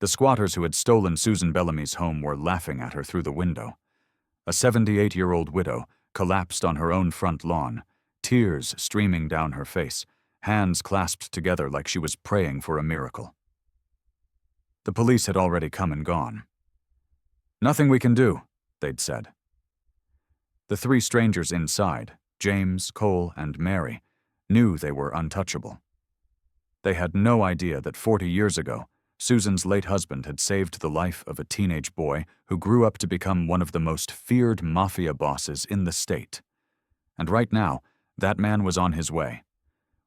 The squatters who had stolen Susan Bellamy's home were laughing at her through the window. A 78-year-old widow collapsed on her own front lawn, tears streaming down her face, hands clasped together like she was praying for a miracle. The police had already come and gone. "Nothing we can do," they'd said. The three strangers inside, James, Cole, and Mary, knew they were untouchable. They had no idea that 40 years ago, Susan's late husband had saved the life of a teenage boy who grew up to become one of the most feared Mafia bosses in the state. And right now, that man was on his way.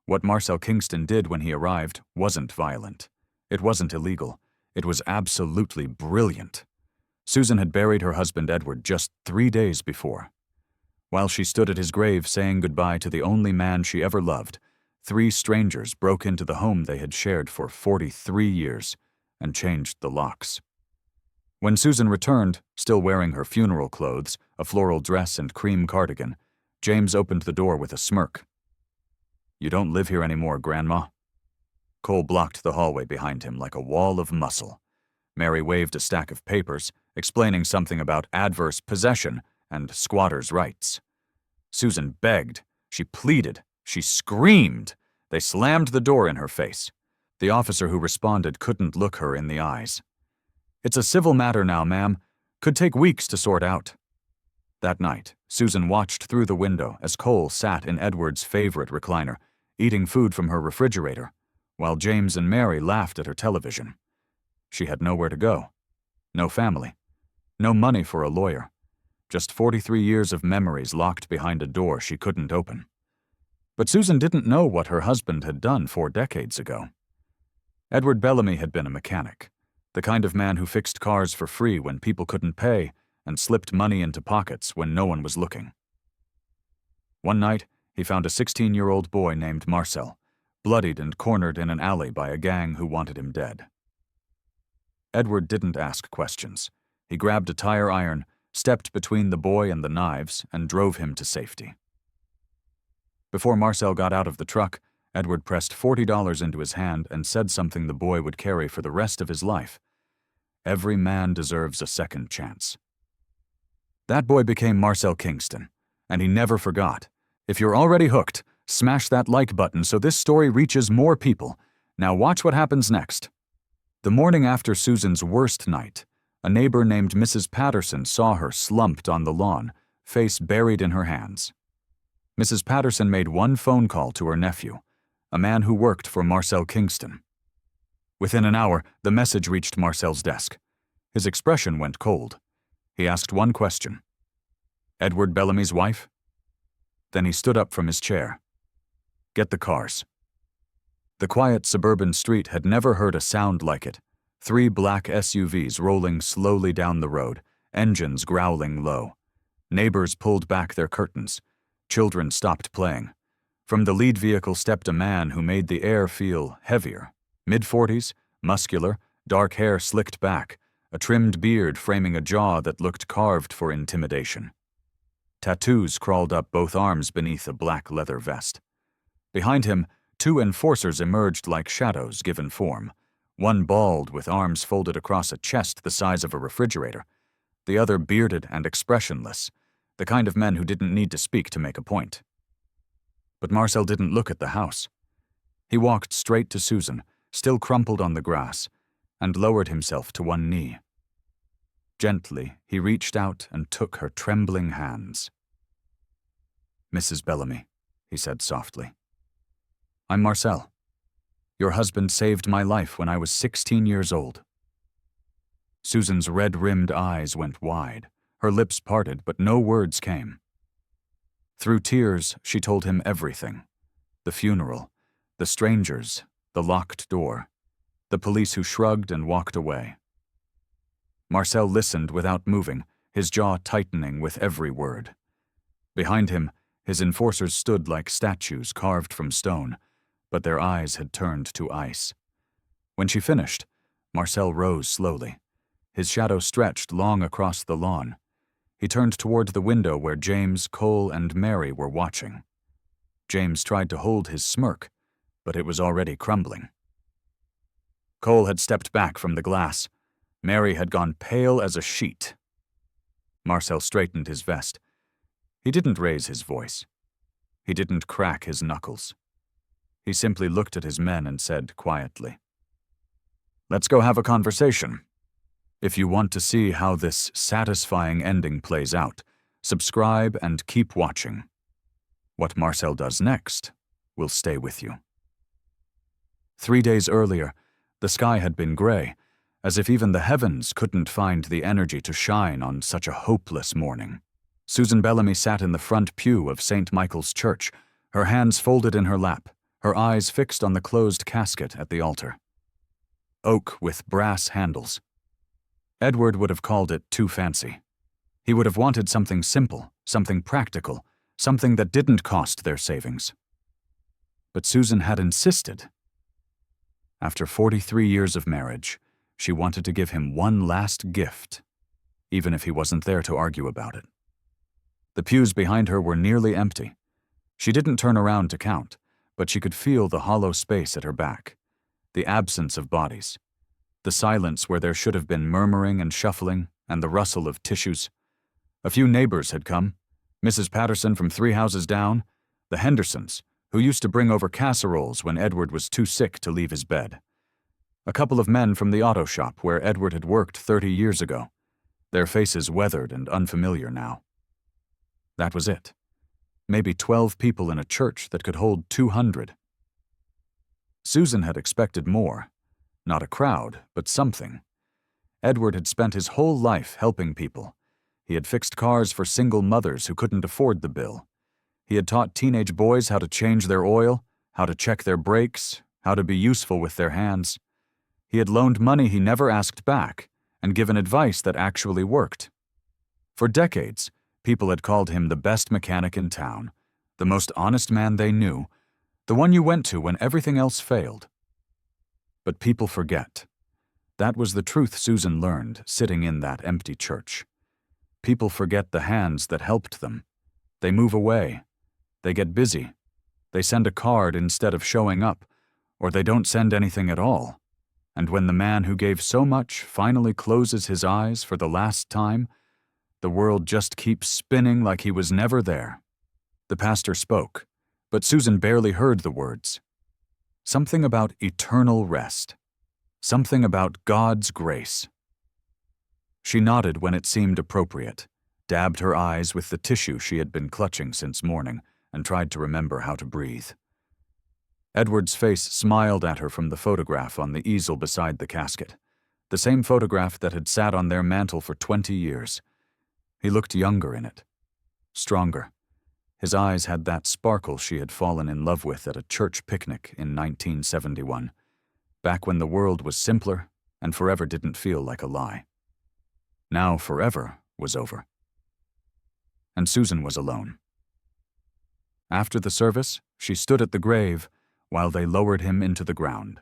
What Marcel Kingston did when he arrived wasn't violent. It wasn't illegal. It was absolutely brilliant. Susan had buried her husband Edward just 3 days before. While she stood at his grave saying goodbye to the only man she ever loved, 3 strangers broke into the home they had shared for 43 years and changed the locks. When Susan returned, still wearing her funeral clothes, a floral dress and cream cardigan, James opened the door with a smirk. "You don't live here anymore, Grandma." Cole blocked the hallway behind him like a wall of muscle. Mary waved a stack of papers, explaining something about adverse possession and squatters' rights. Susan begged, she pleaded, she screamed. They slammed the door in her face. The officer who responded couldn't look her in the eyes. "It's a civil matter now, ma'am. Could take weeks to sort out." That night, Susan watched through the window as Cole sat in Edward's favorite recliner, eating food from her refrigerator, while James and Mary laughed at her television. She had nowhere to go. No family. No money for a lawyer. Just 43 years of memories locked behind a door she couldn't open. But Susan didn't know what her husband had done 4 decades ago. Edward Bellamy had been a mechanic, the kind of man who fixed cars for free when people couldn't pay and slipped money into pockets when no one was looking. One night, he found a 16-year-old boy named Marcel, bloodied and cornered in an alley by a gang who wanted him dead. Edward didn't ask questions. He grabbed a tire iron, stepped between the boy and the knives, and drove him to safety. Before Marcel got out of the truck, Edward pressed $40 into his hand and said something the boy would carry for the rest of his life. "Every man deserves a second chance." That boy became Marcel Kingston, and he never forgot. If you're already hooked, smash that like button so this story reaches more people. Now watch what happens next. The morning after Susan's worst night, a neighbor named Mrs. Patterson saw her slumped on the lawn, face buried in her hands. Mrs. Patterson made one phone call to her nephew, a man who worked for Marcel Kingston. Within an hour, the message reached Marcel's desk. His expression went cold. He asked one question. "Edward Bellamy's wife?" Then he stood up from his chair. "Get the cars." The quiet suburban street had never heard a sound like it. 3 black SUVs rolling slowly down the road, engines growling low. Neighbors pulled back their curtains. Children stopped playing. From the lead vehicle stepped a man who made the air feel heavier. Mid-40s, muscular, dark hair slicked back, a trimmed beard framing a jaw that looked carved for intimidation. Tattoos crawled up both arms beneath a black leather vest. Behind him, 2 enforcers emerged like shadows given form, one bald with arms folded across a chest the size of a refrigerator, the other bearded and expressionless, the kind of men who didn't need to speak to make a point. But Marcel didn't look at the house. He walked straight to Susan, still crumpled on the grass, and lowered himself to one knee. Gently, he reached out and took her trembling hands. "Mrs. Bellamy," he said softly. "I'm Marcel. Your husband saved my life when I was 16 years old." Susan's red-rimmed eyes went wide, her lips parted, but no words came. Through tears, she told him everything. The funeral, the strangers, the locked door, the police who shrugged and walked away. Marcel listened without moving, his jaw tightening with every word. Behind him, his enforcers stood like statues carved from stone, but their eyes had turned to ice. When she finished, Marcel rose slowly. His shadow stretched long across the lawn. He turned toward the window where James, Cole, and Mary were watching. James tried to hold his smirk, but it was already crumbling. Cole had stepped back from the glass. Mary had gone pale as a sheet. Marcel straightened his vest. He didn't raise his voice. He didn't crack his knuckles. He simply looked at his men and said quietly, "Let's go have a conversation. If you want to see how this satisfying ending plays out, subscribe and keep watching. What Marcel does next will stay with you." 3 days earlier, the sky had been gray, as if even the heavens couldn't find the energy to shine on such a hopeless morning. Susan Bellamy sat in the front pew of St. Michael's Church, her hands folded in her lap, her eyes fixed on the closed casket at the altar. Oak with brass handles. Edward would have called it too fancy. He would have wanted something simple, something practical, something that didn't cost their savings. But Susan had insisted. After 43 years of marriage, she wanted to give him one last gift, even if he wasn't there to argue about it. The pews behind her were nearly empty. She didn't turn around to count, but she could feel the hollow space at her back, the absence of bodies, the silence where there should have been murmuring and shuffling and the rustle of tissues. A few neighbors had come, Mrs. Patterson from 3 houses down, the Hendersons, who used to bring over casseroles when Edward was too sick to leave his bed. A couple of men from the auto shop where Edward had worked 30 years ago, their faces weathered and unfamiliar now. That was it. Maybe 12 people in a church that could hold 200. Susan had expected more. Not a crowd, but something. Edward had spent his whole life helping people. He had fixed cars for single mothers who couldn't afford the bill. He had taught teenage boys how to change their oil, how to check their brakes, how to be useful with their hands. He had loaned money he never asked back, and given advice that actually worked. For decades, people had called him the best mechanic in town, the most honest man they knew, the one you went to when everything else failed. But people forget. That was the truth Susan learned sitting in that empty church. People forget the hands that helped them. They move away. They get busy. They send a card instead of showing up, or they don't send anything at all. And when the man who gave so much finally closes his eyes for the last time, the world just keeps spinning like he was never there. The pastor spoke, but Susan barely heard the words. Something about eternal rest. Something about God's grace. She nodded when it seemed appropriate, dabbed her eyes with the tissue she had been clutching since morning, and tried to remember how to breathe. Edward's face smiled at her from the photograph on the easel beside the casket, the same photograph that had sat on their mantel for 20 years. He looked younger in it, stronger. His eyes had that sparkle she had fallen in love with at a church picnic in 1971, back when the world was simpler and forever didn't feel like a lie. Now forever was over. And Susan was alone. After the service, she stood at the grave while they lowered him into the ground.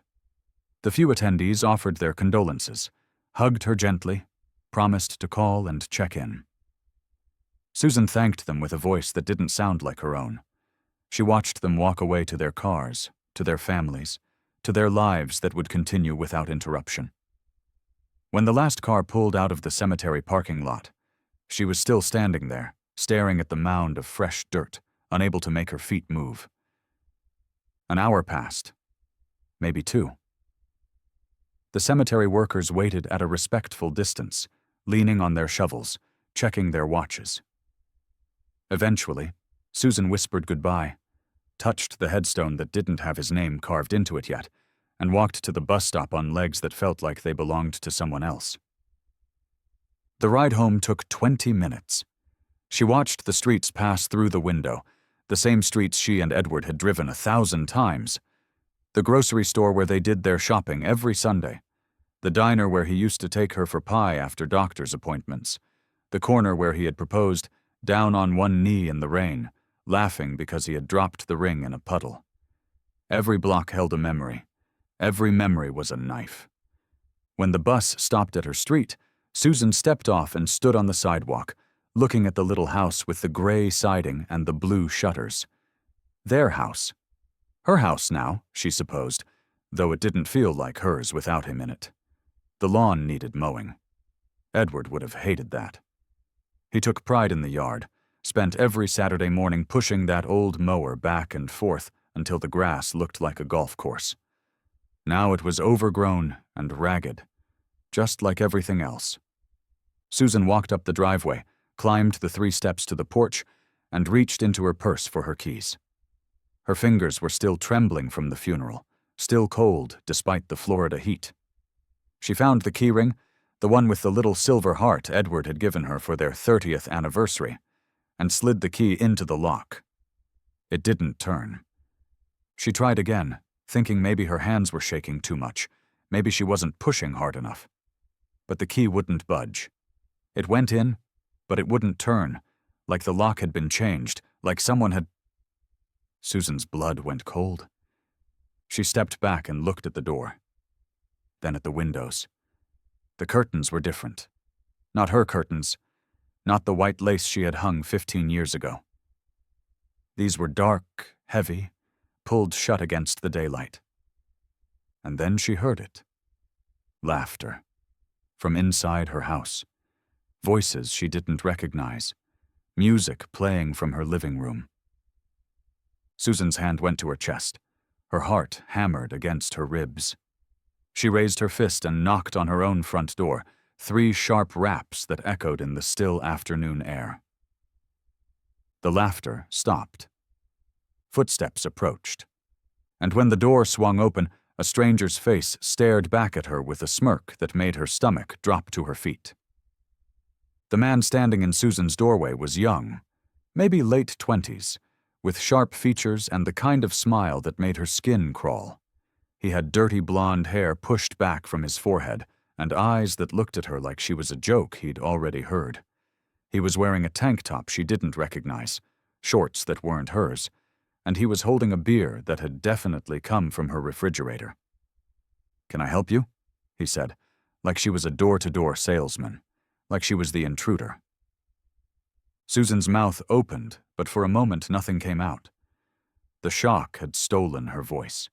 The few attendees offered their condolences, hugged her gently, promised to call and check in. Susan thanked them with a voice that didn't sound like her own. She watched them walk away to their cars, to their families, to their lives that would continue without interruption. When the last car pulled out of the cemetery parking lot, she was still standing there, staring at the mound of fresh dirt, unable to make her feet move. An hour passed, maybe 2. The cemetery workers waited at a respectful distance, leaning on their shovels, checking their watches. Eventually, Susan whispered goodbye, touched the headstone that didn't have his name carved into it yet, and walked to the bus stop on legs that felt like they belonged to someone else. The ride home took 20 minutes. She watched the streets pass through the window, the same streets she and Edward had driven 1,000 times. The grocery store where they did their shopping every Sunday. The diner where he used to take her for pie after doctor's appointments. The corner where he had proposed, down on one knee in the rain, laughing because he had dropped the ring in a puddle. Every block held a memory. Every memory was a knife. When the bus stopped at her street, Susan stepped off and stood on the sidewalk, looking at the little house with the gray siding and the blue shutters. Their house. Her house now, she supposed, though it didn't feel like hers without him in it. The lawn needed mowing. Edward would have hated that. He took pride in the yard, spent every Saturday morning pushing that old mower back and forth until the grass looked like a golf course. Now it was overgrown and ragged, just like everything else. Susan walked up the driveway, climbed the 3 steps to the porch, and reached into her purse for her keys. Her fingers were still trembling from the funeral, still cold despite the Florida heat. She found the keyring, the one with the little silver heart Edward had given her for their 30th anniversary, and slid the key into the lock. It didn't turn. She tried again, thinking maybe her hands were shaking too much, maybe she wasn't pushing hard enough. But the key wouldn't budge. It went in, but it wouldn't turn, like the lock had been changed, like someone had... Susan's blood went cold. She stepped back and looked at the door, then at the windows. The curtains were different. Not her curtains, not the white lace she had hung 15 years ago. These were dark, heavy, pulled shut against the daylight. And then she heard it. Laughter. From inside her house. Voices she didn't recognize. Music playing from her living room. Susan's hand went to her chest. Her heart hammered against her ribs. She raised her fist and knocked on her own front door, 3 sharp raps that echoed in the still afternoon air. The laughter stopped. Footsteps approached. And when the door swung open, a stranger's face stared back at her with a smirk that made her stomach drop to her feet. The man standing in Susan's doorway was young, maybe late 20s, with sharp features and the kind of smile that made her skin crawl. He had dirty blonde hair pushed back from his forehead and eyes that looked at her like she was a joke he'd already heard. He was wearing a tank top she didn't recognize, shorts that weren't hers, and he was holding a beer that had definitely come from her refrigerator. "Can I help you?" he said, like she was a door-to-door salesman, like she was the intruder. Susan's mouth opened, but for a moment nothing came out. The shock had stolen her voice.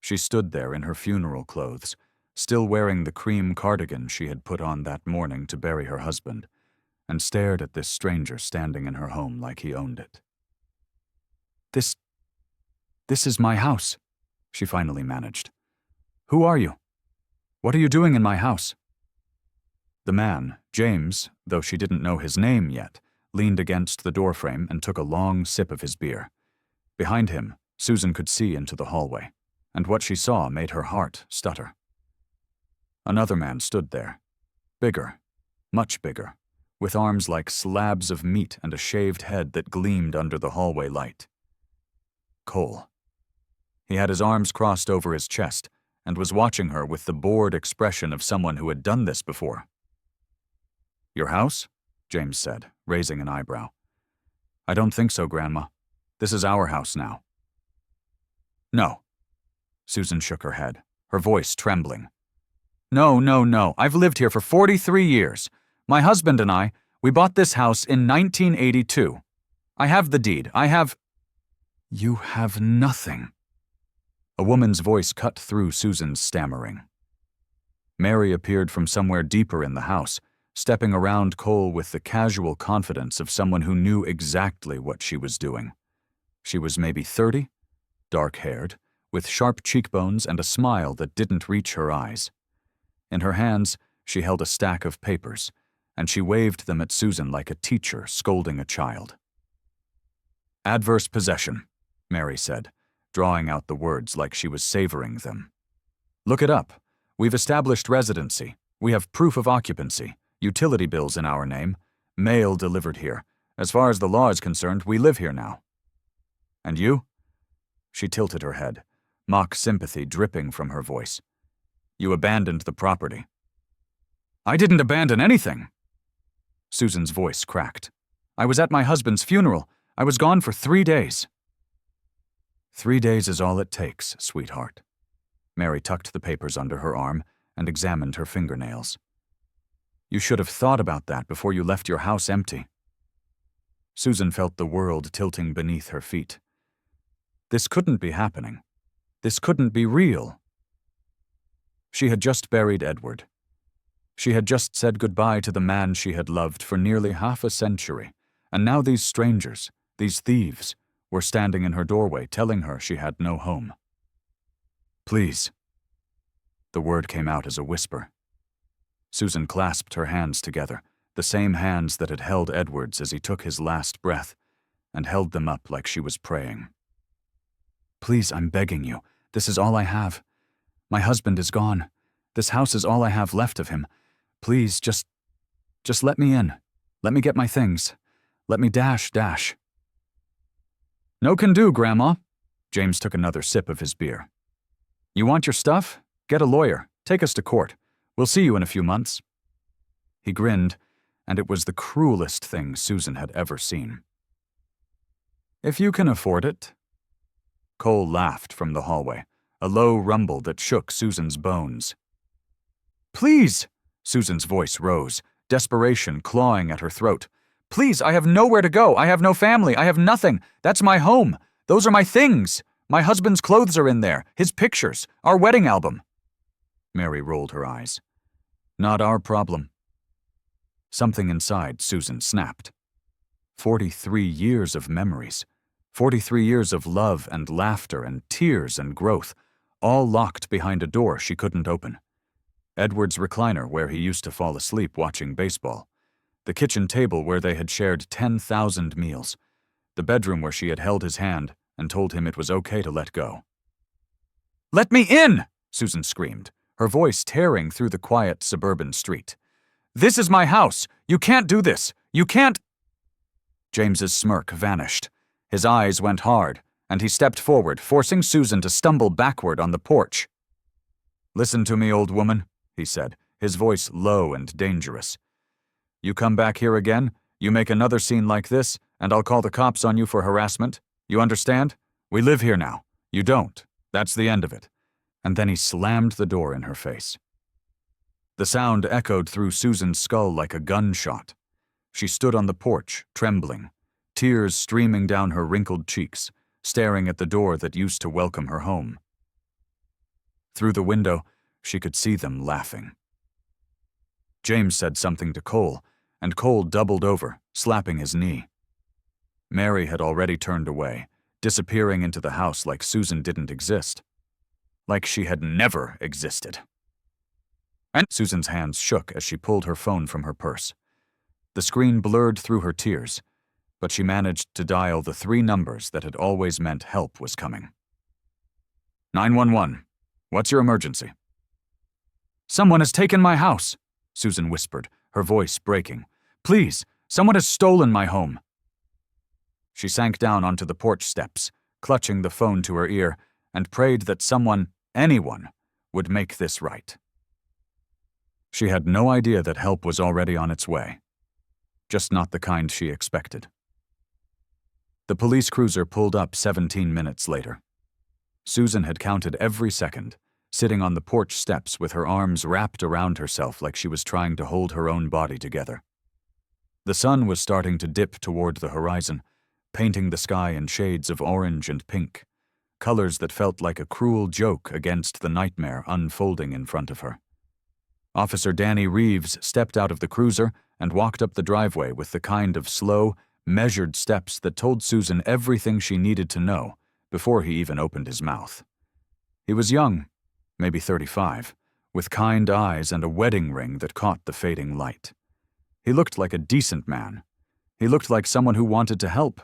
She stood there in her funeral clothes, still wearing the cream cardigan she had put on that morning to bury her husband, and stared at this stranger standing in her home like he owned it. This is my house," she finally managed. "Who are you? What are you doing in my house?" The man, James, though she didn't know his name yet, leaned against the doorframe and took a long sip of his beer. Behind him, Susan could see into the hallway, and what she saw made her heart stutter. Another man stood there, bigger, much bigger, with arms like slabs of meat and a shaved head that gleamed under the hallway light. Cole. He had his arms crossed over his chest and was watching her with the bored expression of someone who had done this before. "Your house?" James said, raising an eyebrow. "I don't think so, Grandma. This is our house now." "No." Susan shook her head, her voice trembling. No. I've lived here for 43 years. My husband and I, we bought this house in 1982. I have the deed. You have nothing." A woman's voice cut through Susan's stammering. Mary appeared from somewhere deeper in the house, stepping around Cole with the casual confidence of someone who knew exactly what she was doing. She was maybe 30, dark-haired, with sharp cheekbones and a smile that didn't reach her eyes. In her hands, she held a stack of papers, and she waved them at Susan like a teacher scolding a child. "Adverse possession," Mary said, drawing out the words like she was savoring them. "Look it up. We've established residency. We have proof of occupancy, utility bills in our name, mail delivered here. As far as the law is concerned, we live here now." "And you?" She tilted her head, mock sympathy dripping from her voice. "You abandoned the property." "I didn't abandon anything." Susan's voice cracked. "I was at my husband's funeral. I was gone for 3 days." 3 days is all it takes, sweetheart. Mary tucked the papers under her arm and examined her fingernails. "You should have thought about that before you left your house empty." Susan felt the world tilting beneath her feet. This couldn't be happening. This couldn't be real. She had just buried Edward. She had just said goodbye to the man she had loved for nearly half a century, and now these strangers, these thieves, were standing in her doorway telling her she had no home. "Please." The word came out as a whisper. Susan clasped her hands together, the same hands that had held Edward's as he took his last breath, and held them up like she was praying. "Please, I'm begging you. This is all I have. My husband is gone. This house is all I have left of him. Please, just let me in. Let me get my things. Let me dash. "No can do, Grandma." James took another sip of his beer. "You want your stuff? Get a lawyer. Take us to court. We'll see you in a few months." He grinned, and it was the cruelest thing Susan had ever seen. "If you can afford it." Cole laughed from the hallway, a low rumble that shook Susan's bones. "Please!" Susan's voice rose, desperation clawing at her throat. "Please, I have nowhere to go. I have no family. I have nothing. That's my home. Those are my things. My husband's clothes are in there, his pictures, our wedding album." Mary rolled her eyes. "Not our problem." Something inside Susan snapped. 43 years of memories. 43 years of love and laughter and tears and growth, all locked behind a door she couldn't open. Edward's recliner where he used to fall asleep watching baseball. The kitchen table where they had shared 10,000 meals. The bedroom where she had held his hand and told him it was okay to let go. "Let me in!" Susan screamed, her voice tearing through the quiet suburban street. "This is my house! You can't do this! You can't—" James's smirk vanished. His eyes went hard, and he stepped forward, forcing Susan to stumble backward on the porch. "Listen to me, old woman," he said, his voice low and dangerous. "You come back here again, you make another scene like this, and I'll call the cops on you for harassment. You understand? We live here now. You don't. That's the end of it." And then he slammed the door in her face. The sound echoed through Susan's skull like a gunshot. She stood on the porch, trembling, tears streaming down her wrinkled cheeks, staring at the door that used to welcome her home. Through the window, she could see them laughing. James said something to Cole, and Cole doubled over, slapping his knee. Mary had already turned away, disappearing into the house like Susan didn't exist. Like she had never existed. And Susan's hands shook as she pulled her phone from her purse. The screen blurred through her tears, but she managed to dial the 3 numbers that had always meant help was coming. 911. What's your emergency? "Someone has taken my house," Susan whispered, her voice breaking. "Please, someone has stolen my home." She sank down onto the porch steps, clutching the phone to her ear, and prayed that someone, anyone, would make this right. She had no idea that help was already on its way. Just not the kind she expected. The police cruiser pulled up 17 minutes later. Susan had counted every second, sitting on the porch steps with her arms wrapped around herself like she was trying to hold her own body together. The sun was starting to dip toward the horizon, painting the sky in shades of orange and pink, colors that felt like a cruel joke against the nightmare unfolding in front of her. Officer Danny Reeves stepped out of the cruiser and walked up the driveway with the kind of slow, measured steps that told Susan everything she needed to know before he even opened his mouth. He was young, maybe 35, with kind eyes and a wedding ring that caught the fading light. He looked like a decent man. He looked like someone who wanted to help.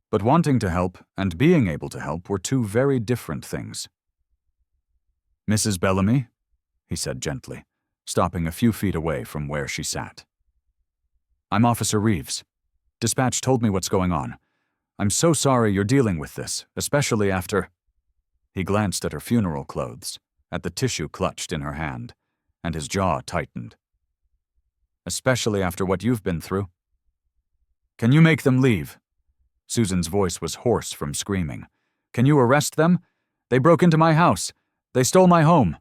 But wanting to help and being able to help were 2 very different things. "Mrs. Bellamy?" he said gently, stopping a few feet away from where she sat. "I'm Officer Reeves. Dispatch told me what's going on. I'm so sorry you're dealing with this, especially after—" He glanced at her funeral clothes, at the tissue clutched in her hand, and his jaw tightened. "Especially after what you've been through." "Can you make them leave?" Susan's voice was hoarse from screaming. "Can you arrest them? They broke into my house. They stole my home."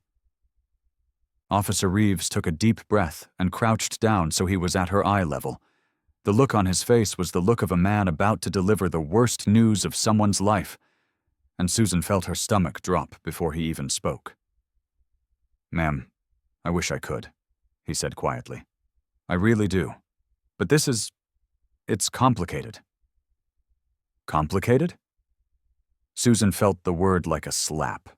Officer Reeves took a deep breath and crouched down so he was at her eye level. The look on his face was the look of a man about to deliver the worst news of someone's life, and Susan felt her stomach drop before he even spoke. "Ma'am, I wish I could," he said quietly. "I really do. But it's complicated." Complicated? Susan felt the word like a slap.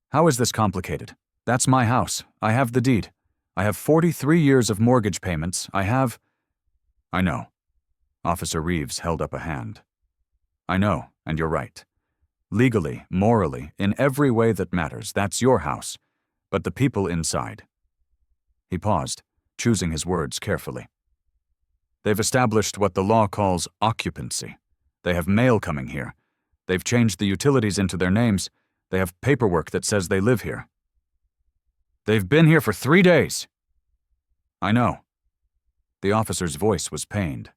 "How is this complicated? That's my house. I have the deed. I have 43 years of mortgage payments. I know." Officer Reeves held up a hand. "I know, and you're right. Legally, morally, in every way that matters, that's your house. But the people inside." He paused, choosing his words carefully. "They've established what the law calls occupancy. They have mail coming here. They've changed the utilities into their names. They have paperwork that says they live here." "They've been here for 3 days." "I know." The officer's voice was pained.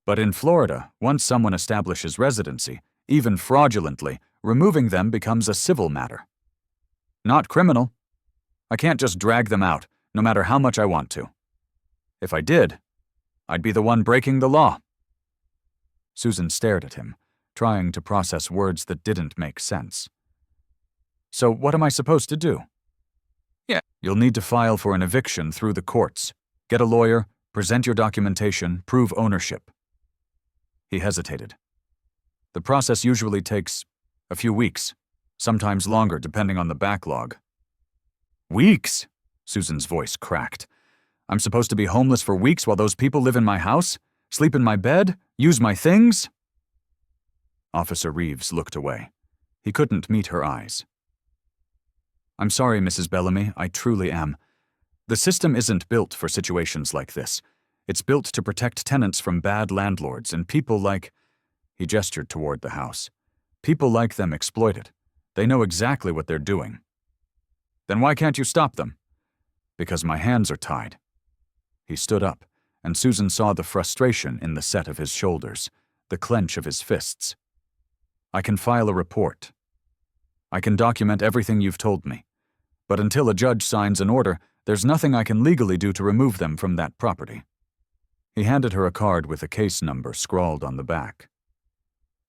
"But in Florida, once someone establishes residency, even fraudulently, removing them becomes a civil matter. Not criminal. I can't just drag them out, no matter how much I want to. If I did, I'd be the one breaking the law." Susan stared at him, trying to process words that didn't make sense. "So what am I supposed to do?" "Yeah, you'll need to file for an eviction through the courts. Get a lawyer, present your documentation, prove ownership." He hesitated. "The process usually takes a few weeks, sometimes longer depending on the backlog." "Weeks?" Susan's voice cracked. "I'm supposed to be homeless for weeks while those people live in my house? Sleep in my bed? Use my things?" Officer Reeves looked away. He couldn't meet her eyes. "I'm sorry, Mrs. Bellamy, I truly am. The system isn't built for situations like this. It's built to protect tenants from bad landlords, and people like—" He gestured toward the house. "People like them exploit it. They know exactly what they're doing." "Then why can't you stop them?" "Because my hands are tied." He stood up, and Susan saw the frustration in the set of his shoulders, the clench of his fists. "I can file a report. I can document everything you've told me. But until a judge signs an order, there's nothing I can legally do to remove them from that property." He handed her a card with a case number scrawled on the back.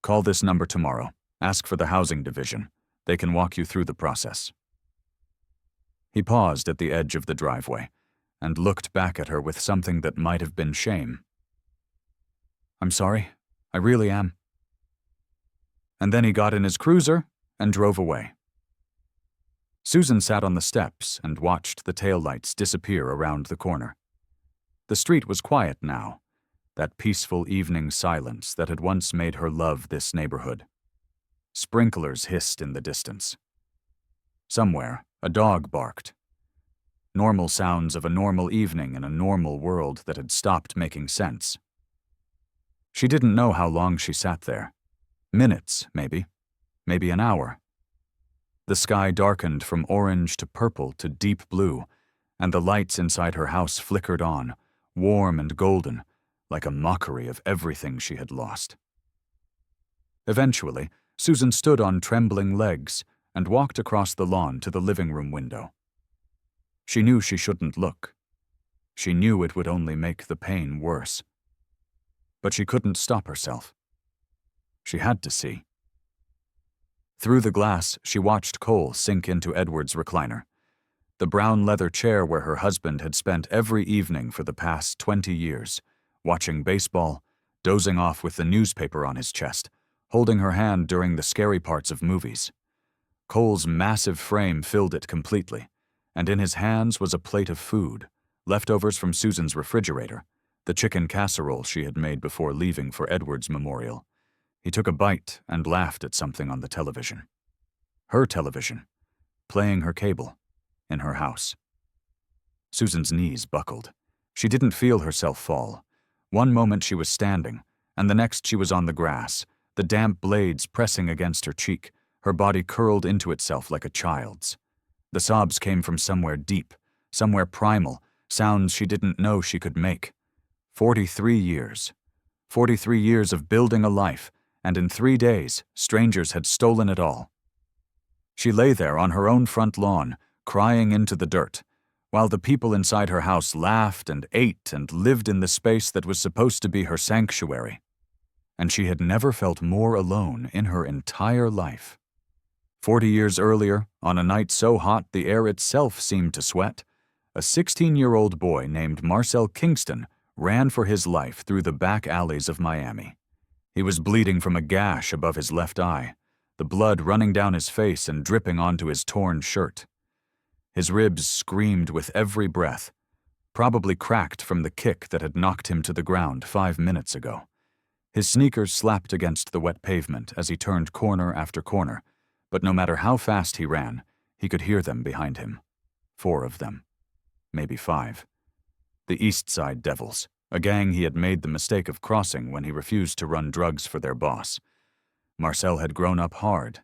"Call this number tomorrow. Ask for the housing division. They can walk you through the process." He paused at the edge of the driveway and looked back at her with something that might have been shame. "I'm sorry. I really am." And then he got in his cruiser and drove away. Susan sat on the steps and watched the taillights disappear around the corner. The street was quiet now, that peaceful evening silence that had once made her love this neighborhood. Sprinklers hissed in the distance. Somewhere, a dog barked. Normal sounds of a normal evening in a normal world that had stopped making sense. She didn't know how long she sat there. Minutes, maybe. Maybe an hour. The sky darkened from orange to purple to deep blue, and the lights inside her house flickered on, warm and golden, like a mockery of everything she had lost. Eventually, Susan stood on trembling legs and walked across the lawn to the living room window. She knew she shouldn't look. She knew it would only make the pain worse. But she couldn't stop herself. She had to see. Through the glass, she watched Cole sink into Edward's recliner, the brown leather chair where her husband had spent every evening for the past 20 years, watching baseball, dozing off with the newspaper on his chest, holding her hand during the scary parts of movies. Cole's massive frame filled it completely, and in his hands was a plate of food, leftovers from Susan's refrigerator, the chicken casserole she had made before leaving for Edward's memorial. He took a bite and laughed at something on the television. Her television, playing her cable, in her house. Susan's knees buckled. She didn't feel herself fall. One moment she was standing, and the next she was on the grass, the damp blades pressing against her cheek, her body curled into itself like a child's. The sobs came from somewhere deep, somewhere primal, sounds she didn't know she could make. 43 years. 43 years of building a life, and in 3 days, strangers had stolen it all. She lay there on her own front lawn, crying into the dirt, while the people inside her house laughed and ate and lived in the space that was supposed to be her sanctuary. and she had never felt more alone in her entire life. 40 years earlier, on a night so hot the air itself seemed to sweat, a 16-year-old boy named Marcel Kingston ran for his life through the back alleys of Miami. He was bleeding from a gash above his left eye, the blood running down his face and dripping onto his torn shirt. His ribs screamed with every breath, probably cracked from the kick that had knocked him to the ground 5 minutes ago. His sneakers slapped against the wet pavement as he turned corner after corner, but no matter how fast he ran, he could hear them behind him. 4 of them. Maybe 5. The East Side Devils, a gang he had made the mistake of crossing when he refused to run drugs for their boss. Marcel had grown up hard.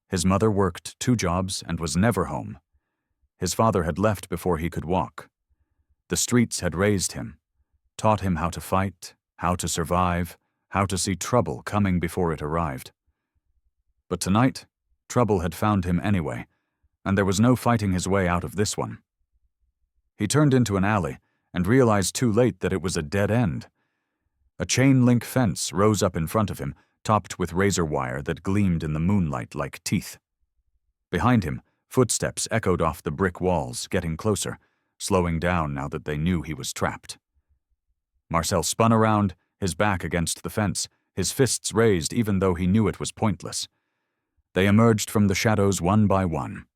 His mother worked 2 jobs and was never home. His father had left before he could walk. The streets had raised him, taught him how to fight, how to survive, how to see trouble coming before it arrived. But tonight, trouble had found him anyway, and there was no fighting his way out of this one. He turned into an alley and realized too late that it was a dead end. A chain-link fence rose up in front of him, topped with razor wire that gleamed in the moonlight like teeth. Behind him, footsteps echoed off the brick walls, getting closer, slowing down now that they knew he was trapped. Marcel spun around, his back against the fence, his fists raised even though he knew it was pointless. They emerged from the shadows one by one.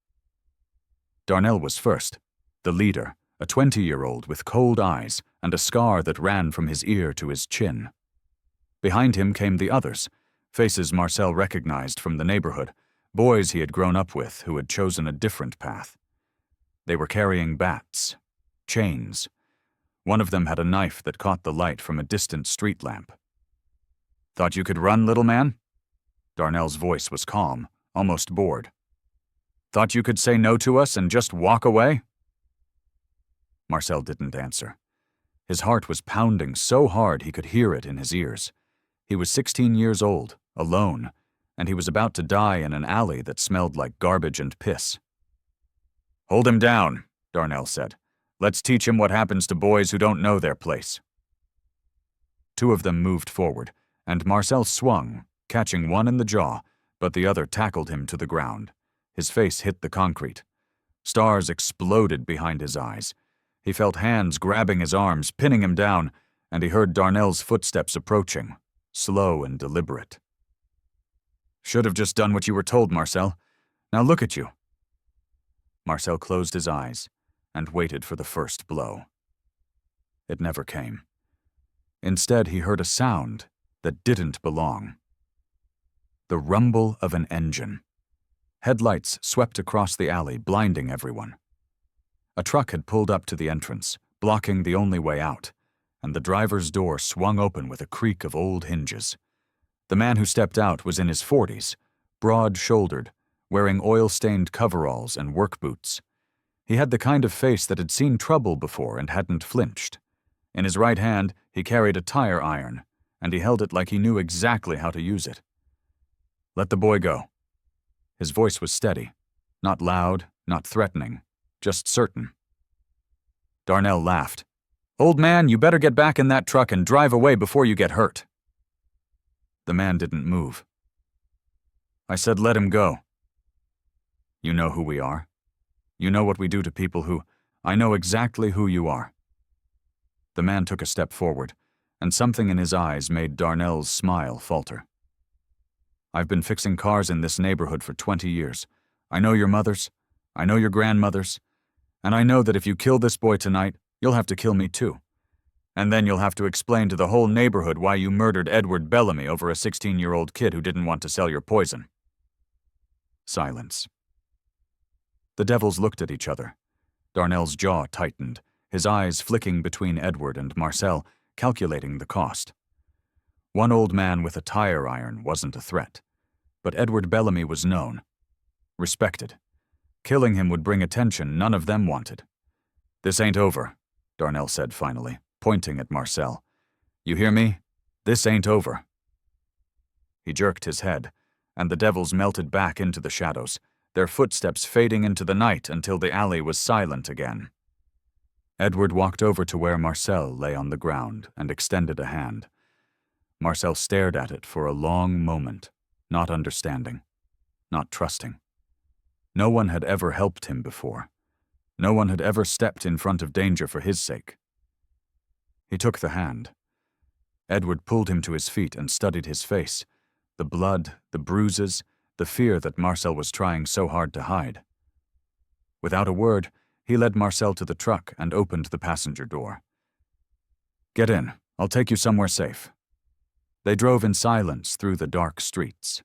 Darnell was first, the leader, a 20-year-old with cold eyes and a scar that ran from his ear to his chin. Behind him came the others, faces Marcel recognized from the neighborhood, boys he had grown up with who had chosen a different path. They were carrying bats, chains. One of them had a knife that caught the light from a distant street lamp. "Thought you could run, little man?" Darnell's voice was calm, almost bored. "Thought you could say no to us and just walk away?" Marcel didn't answer. His heart was pounding so hard he could hear it in his ears. He was 16 years old, alone, and he was about to die in an alley that smelled like garbage and piss. "Hold him down," Darnell said. "Let's teach him what happens to boys who don't know their place." 2 of them moved forward, and Marcel swung, catching one in the jaw, but the other tackled him to the ground. His face hit the concrete. Stars exploded behind his eyes. He felt hands grabbing his arms, pinning him down, and he heard Darnell's footsteps approaching, slow and deliberate. "Should have just done what you were told, Marcel. Now look at you." Marcel closed his eyes and waited for the first blow. It never came. Instead, he heard a sound that didn't belong. The rumble of an engine. Headlights swept across the alley, blinding everyone. A truck had pulled up to the entrance, blocking the only way out, and the driver's door swung open with a creak of old hinges. The man who stepped out was in his 40s, broad-shouldered, wearing oil-stained coveralls and work boots. He had the kind of face that had seen trouble before and hadn't flinched. In his right hand, he carried a tire iron, and he held it like he knew exactly how to use it. "Let the boy go." His voice was steady, not loud, not threatening, just certain. Darnell laughed. "Old man, you better get back in that truck and drive away before you get hurt." The man didn't move. "I said let him go." "You know who we are. You know what we do to people who... I know exactly who you are." The man took a step forward, and something in his eyes made Darnell's smile falter. "I've been fixing cars in this neighborhood for 20 years. I know your mothers. I know your grandmothers. And I know that if you kill this boy tonight, you'll have to kill me too. And then you'll have to explain to the whole neighborhood why you murdered Edward Bellamy over a 16-year-old kid who didn't want to sell your poison." Silence. The devils looked at each other. Darnell's jaw tightened, his eyes flicking between Edward and Marcel, calculating the cost. One old man with a tire iron wasn't a threat, but Edward Bellamy was known, respected. Killing him would bring attention none of them wanted. "This ain't over," Darnell said finally, pointing at Marcel. "You hear me? This ain't over." He jerked his head, and the devils melted back into the shadows, their footsteps fading into the night until the alley was silent again. Edward walked over to where Marcel lay on the ground and extended a hand. Marcel stared at it for a long moment, not understanding, not trusting. No one had ever helped him before. No one had ever stepped in front of danger for his sake. He took the hand. Edward pulled him to his feet and studied his face, the blood, the bruises, the fear that Marcel was trying so hard to hide. Without a word, he led Marcel to the truck and opened the passenger door. "Get in. I'll take you somewhere safe." They drove in silence through the dark streets.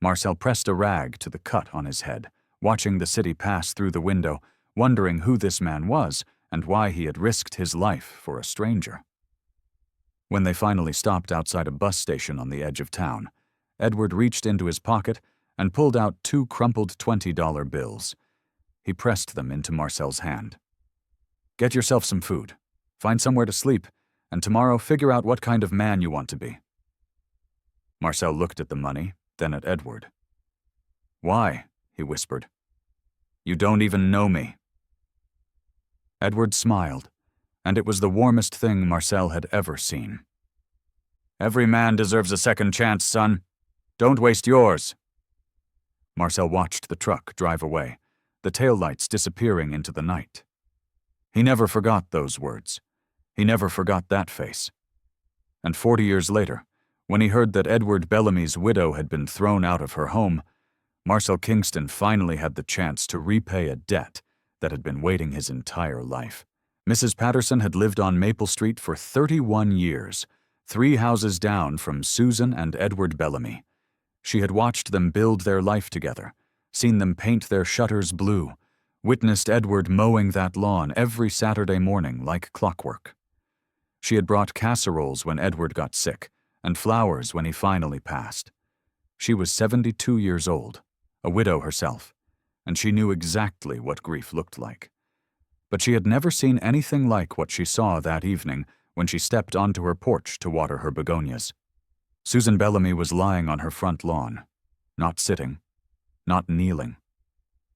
Marcel pressed a rag to the cut on his head, watching the city pass through the window, wondering who this man was and why he had risked his life for a stranger. When they finally stopped outside a bus station on the edge of town, Edward reached into his pocket and pulled out 2 crumpled $20 bills. He pressed them into Marcel's hand. "Get yourself some food, find somewhere to sleep, and tomorrow figure out what kind of man you want to be." Marcel looked at the money, then at Edward. "Why?" he whispered. "You don't even know me." Edward smiled, and it was the warmest thing Marcel had ever seen. "Every man deserves a second chance, son. Don't waste yours." Marcel watched the truck drive away, the taillights disappearing into the night. He never forgot those words. He never forgot that face. And 40 years later, when he heard that Edward Bellamy's widow had been thrown out of her home, Marcel Kingston finally had the chance to repay a debt that had been waiting his entire life. Mrs. Patterson had lived on Maple Street for 31 years, 3 houses down from Susan and Edward Bellamy. She had watched them build their life together, seen them paint their shutters blue, witnessed Edward mowing that lawn every Saturday morning like clockwork. She had brought casseroles when Edward got sick, and flowers when he finally passed. She was 72 years old, a widow herself, and she knew exactly what grief looked like. But she had never seen anything like what she saw that evening when she stepped onto her porch to water her begonias. Susan Bellamy was lying on her front lawn, not sitting, not kneeling.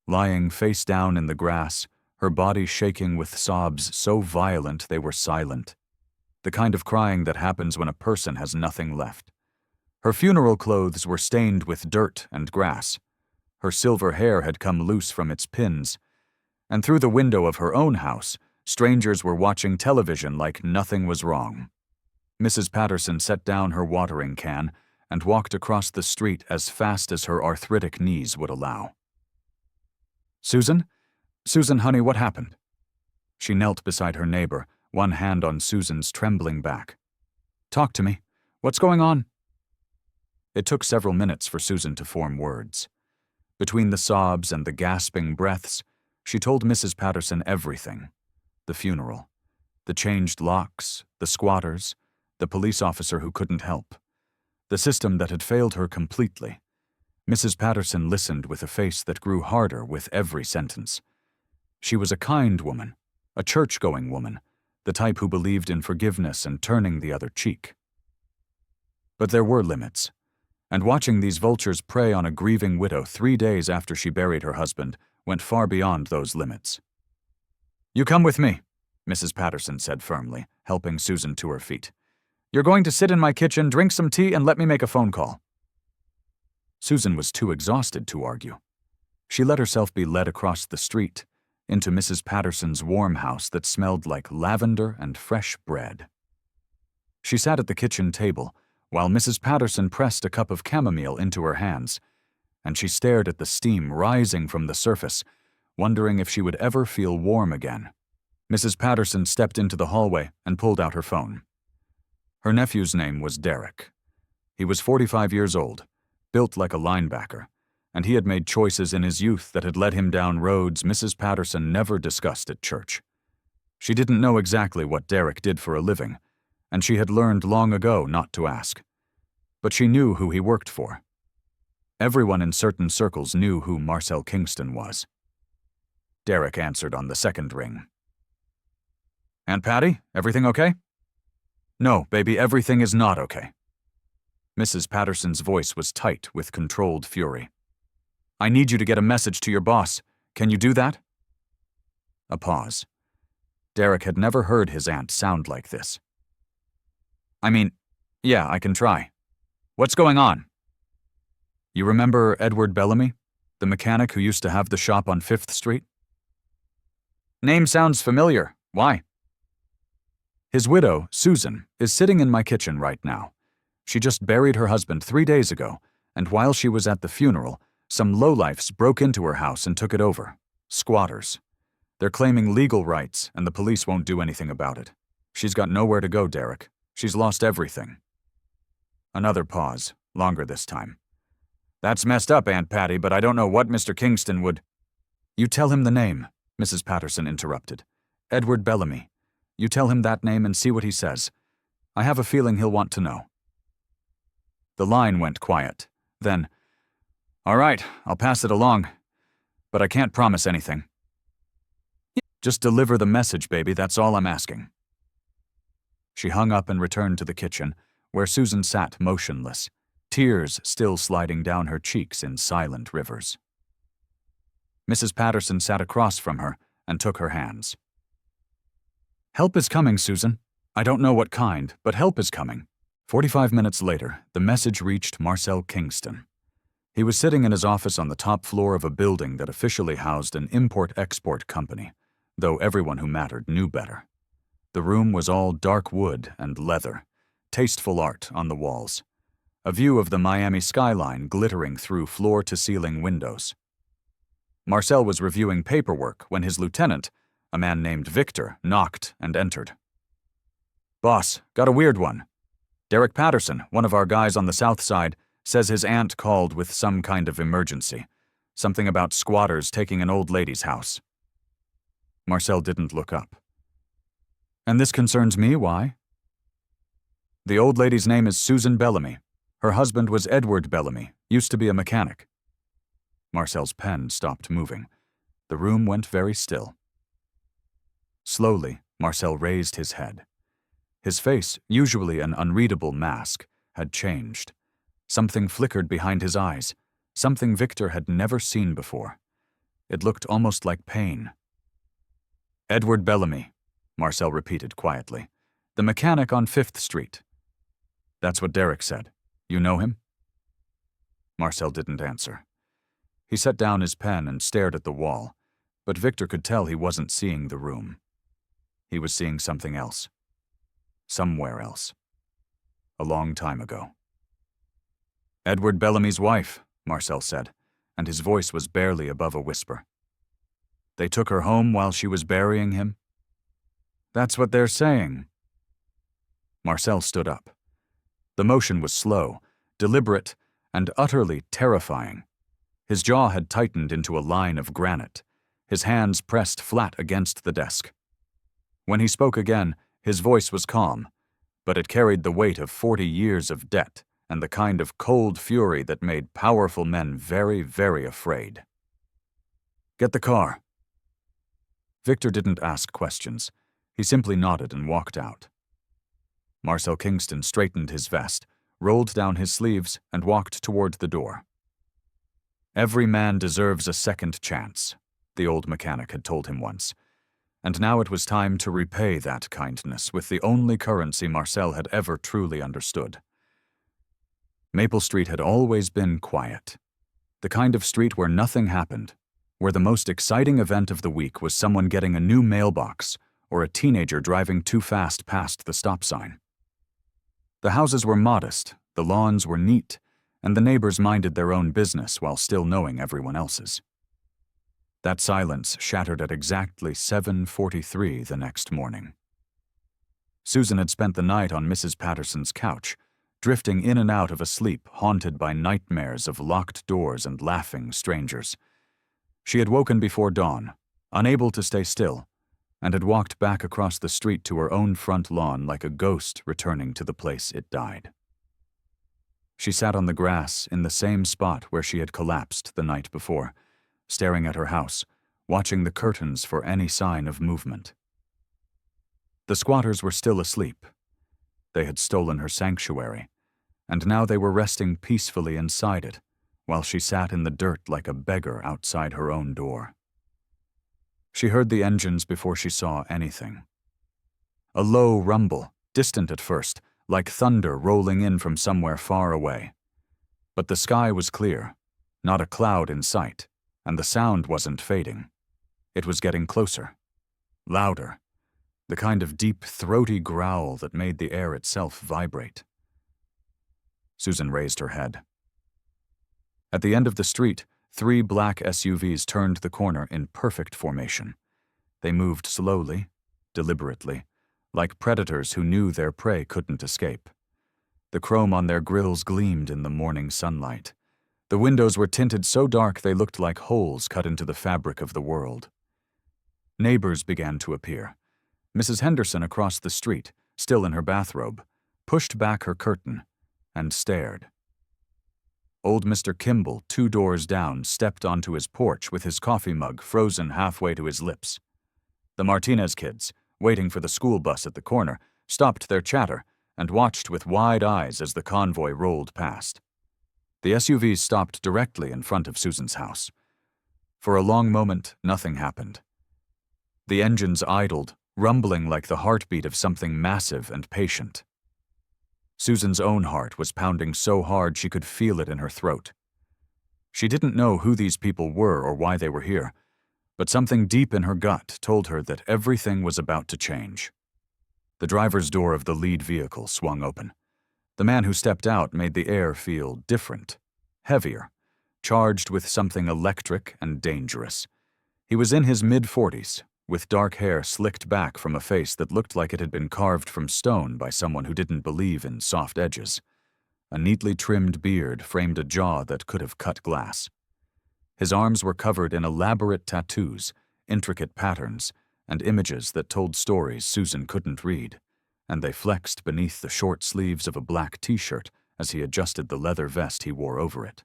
Lying face down in the grass, her body shaking with sobs so violent they were silent. The kind of crying that happens when a person has nothing left. Her funeral clothes were stained with dirt and grass. Her silver hair had come loose from its pins. And through the window of her own house, strangers were watching television like nothing was wrong. Mrs. Patterson set down her watering can and walked across the street as fast as her arthritic knees would allow. "Susan? Susan, honey, what happened?" She knelt beside her neighbor, one hand on Susan's trembling back. "Talk to me. What's going on?" It took several minutes for Susan to form words. Between the sobs and the gasping breaths, she told Mrs. Patterson everything. The funeral, the changed locks, the squatters, the police officer who couldn't help, the system that had failed her completely. Mrs. Patterson listened with a face that grew harder with every sentence. She was a kind woman, a church-going woman, the type who believed in forgiveness and turning the other cheek. But there were limits, and watching these vultures prey on a grieving widow 3 days after she buried her husband went far beyond those limits. "You come with me," Mrs. Patterson said firmly, helping Susan to her feet. "You're going to sit in my kitchen, drink some tea, and let me make a phone call." Susan was too exhausted to argue. She let herself be led across the street, into Mrs. Patterson's warm house that smelled like lavender and fresh bread. She sat at the kitchen table, while Mrs. Patterson pressed a cup of chamomile into her hands, and she stared at the steam rising from the surface, wondering if she would ever feel warm again. Mrs. Patterson stepped into the hallway and pulled out her phone. Her nephew's name was Derek. He was 45 years old, built like a linebacker, and he had made choices in his youth that had led him down roads Mrs. Patterson never discussed at church. She didn't know exactly what Derek did for a living, and she had learned long ago not to ask. But she knew who he worked for. Everyone in certain circles knew who Marcel Kingston was. Derek answered on the second ring. "Aunt Patty, everything okay?" "No, baby, everything is not okay." Mrs. Patterson's voice was tight with controlled fury. "I need you to get a message to your boss. Can you do that?" A pause. Derek had never heard his aunt sound like this. I mean, Yeah, I can try. What's going on? You remember Edward Bellamy, the mechanic who used to have the shop on 5th Street? Name sounds familiar. Why? His widow, Susan, is sitting in my kitchen right now. She just buried her husband 3 days ago, and while she was at the funeral, some lowlifes broke into her house and took it over. Squatters. They're claiming legal rights, and the police won't do anything about it. She's got nowhere to go, Derek. She's lost everything. Another pause, longer this time. That's messed up, Aunt Patty, but I don't know what Mr. Kingston would— You tell him the name, Mrs. Patterson interrupted. Edward Bellamy. You tell him that name and see what he says. I have a feeling he'll want to know. The line went quiet. Then, all right, I'll pass it along, but I can't promise anything. Just deliver the message, baby, that's all I'm asking. She hung up and returned to the kitchen, where Susan sat motionless, tears still sliding down her cheeks in silent rivers. Mrs. Patterson sat across from her and took her hands. Help is coming, Susan. I don't know what kind, but help is coming. 45 minutes later, the message reached Marcel Kingston. He was sitting in his office on the top floor of a building that officially housed an import-export company, though everyone who mattered knew better. The room was all dark wood and leather, tasteful art on the walls, a view of the Miami skyline glittering through floor-to-ceiling windows. Marcel was reviewing paperwork when his lieutenant, a man named Victor, knocked and entered. Boss, got a weird one. Derek Patterson, one of our guys on the south side, says his aunt called with some kind of emergency, something about squatters taking an old lady's house. Marcel didn't look up. And this concerns me, why? The old lady's name is Susan Bellamy. Her husband was Edward Bellamy, used to be a mechanic. Marcel's pen stopped moving. The room went very still. Slowly, Marcel raised his head. His face, usually an unreadable mask, had changed. Something flickered behind his eyes, something Victor had never seen before. It looked almost like pain. Edward Bellamy, Marcel repeated quietly. The mechanic on 5th Street. That's what Derek said. You know him? Marcel didn't answer. He set down his pen and stared at the wall, but Victor could tell he wasn't seeing the room. He was seeing something else. Somewhere else. A long time ago. Edward Bellamy's wife, Marcel said, and his voice was barely above a whisper. They took her home while she was burying him? That's what they're saying. Marcel stood up. The motion was slow, deliberate, and utterly terrifying. His jaw had tightened into a line of granite, his hands pressed flat against the desk. When he spoke again, his voice was calm, but it carried the weight of 40 years of debt and the kind of cold fury that made powerful men very, very afraid. Get the car. Victor didn't ask questions. He simply nodded and walked out. Marcel Kingston straightened his vest, rolled down his sleeves, and walked toward the door. Every man deserves a second chance, the old mechanic had told him once, and now it was time to repay that kindness with the only currency Marcel had ever truly understood. Maple Street had always been quiet, the kind of street where nothing happened, where the most exciting event of the week was someone getting a new mailbox or a teenager driving too fast past the stop sign. The houses were modest, the lawns were neat, and the neighbors minded their own business while still knowing everyone else's. That silence shattered at exactly 7:43 the next morning. Susan had spent the night on Mrs. Patterson's couch, drifting in and out of a sleep haunted by nightmares of locked doors and laughing strangers. She had woken before dawn, unable to stay still, and had walked back across the street to her own front lawn like a ghost returning to the place it died. She sat on the grass in the same spot where she had collapsed the night before, staring at her house, watching the curtains for any sign of movement. The squatters were still asleep. They had stolen her sanctuary, and now they were resting peacefully inside it, while she sat in the dirt like a beggar outside her own door. She heard the engines before she saw anything. A low rumble, distant at first, like thunder rolling in from somewhere far away. But the sky was clear, not a cloud in sight, and the sound wasn't fading. It was getting closer, louder, the kind of deep, throaty growl that made the air itself vibrate. Susan raised her head. At the end of the street, 3 black SUVs turned the corner in perfect formation. They moved slowly, deliberately, like predators who knew their prey couldn't escape. The chrome on their grills gleamed in the morning sunlight. The windows were tinted so dark they looked like holes cut into the fabric of the world. Neighbors began to appear. Mrs. Henderson across the street, still in her bathrobe, pushed back her curtain and stared. Old Mr. Kimball, 2 doors down, stepped onto his porch with his coffee mug frozen halfway to his lips. The Martinez kids, waiting for the school bus at the corner, stopped their chatter and watched with wide eyes as the convoy rolled past. The SUVs stopped directly in front of Susan's house. For a long moment, nothing happened. The engines idled, rumbling like the heartbeat of something massive and patient. Susan's own heart was pounding so hard she could feel it in her throat. She didn't know who these people were or why they were here, but something deep in her gut told her that everything was about to change. The driver's door of the lead vehicle swung open. The man who stepped out made the air feel different, heavier, charged with something electric and dangerous. He was in his mid-40s, with dark hair slicked back from a face that looked like it had been carved from stone by someone who didn't believe in soft edges. A neatly trimmed beard framed a jaw that could have cut glass. His arms were covered in elaborate tattoos, intricate patterns, and images that told stories Susan couldn't read, and they flexed beneath the short sleeves of a black t-shirt as he adjusted the leather vest he wore over it.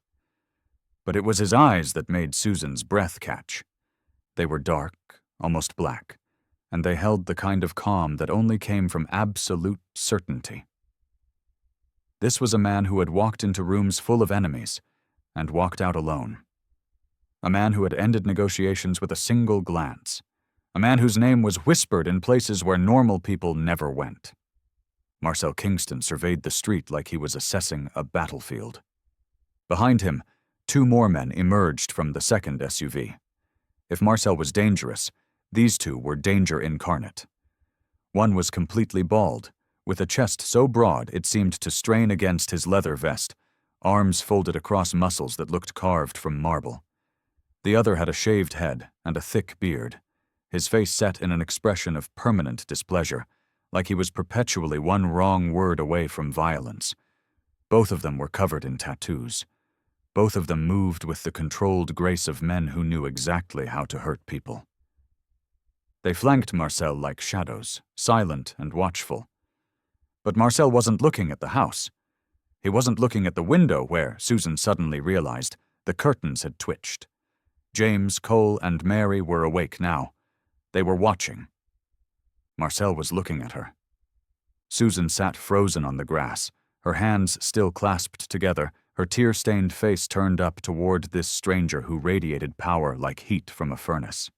But it was his eyes that made Susan's breath catch. They were dark, almost black, and they held the kind of calm that only came from absolute certainty. This was a man who had walked into rooms full of enemies and walked out alone. A man who had ended negotiations with a single glance. A man whose name was whispered in places where normal people never went. Marcel Kingston surveyed the street like he was assessing a battlefield. Behind him, 2 more men emerged from the second SUV. If Marcel was dangerous, these 2 were danger incarnate. One was completely bald, with a chest so broad it seemed to strain against his leather vest, arms folded across muscles that looked carved from marble. The other had a shaved head and a thick beard, his face set in an expression of permanent displeasure, like he was perpetually one wrong word away from violence. Both of them were covered in tattoos. Both of them moved with the controlled grace of men who knew exactly how to hurt people. They flanked Marcel like shadows, silent and watchful. But Marcel wasn't looking at the house. He wasn't looking at the window where, Susan suddenly realized, the curtains had twitched. James, Cole, and Mary were awake now. They were watching. Marcel was looking at her. Susan sat frozen on the grass, her hands still clasped together, her tear-stained face turned up toward this stranger who radiated power like heat from a furnace.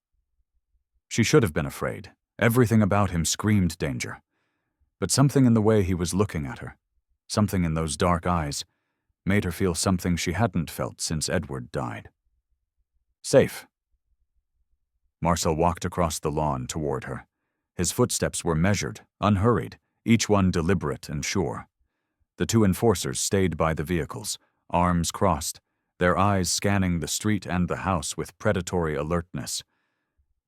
She should have been afraid. Everything about him screamed danger. But something in the way he was looking at her, something in those dark eyes, made her feel something she hadn't felt since Edward died. Safe. Marcel walked across the lawn toward her. His footsteps were measured, unhurried, each one deliberate and sure. The 2 enforcers stayed by the vehicles, arms crossed, their eyes scanning the street and the house with predatory alertness.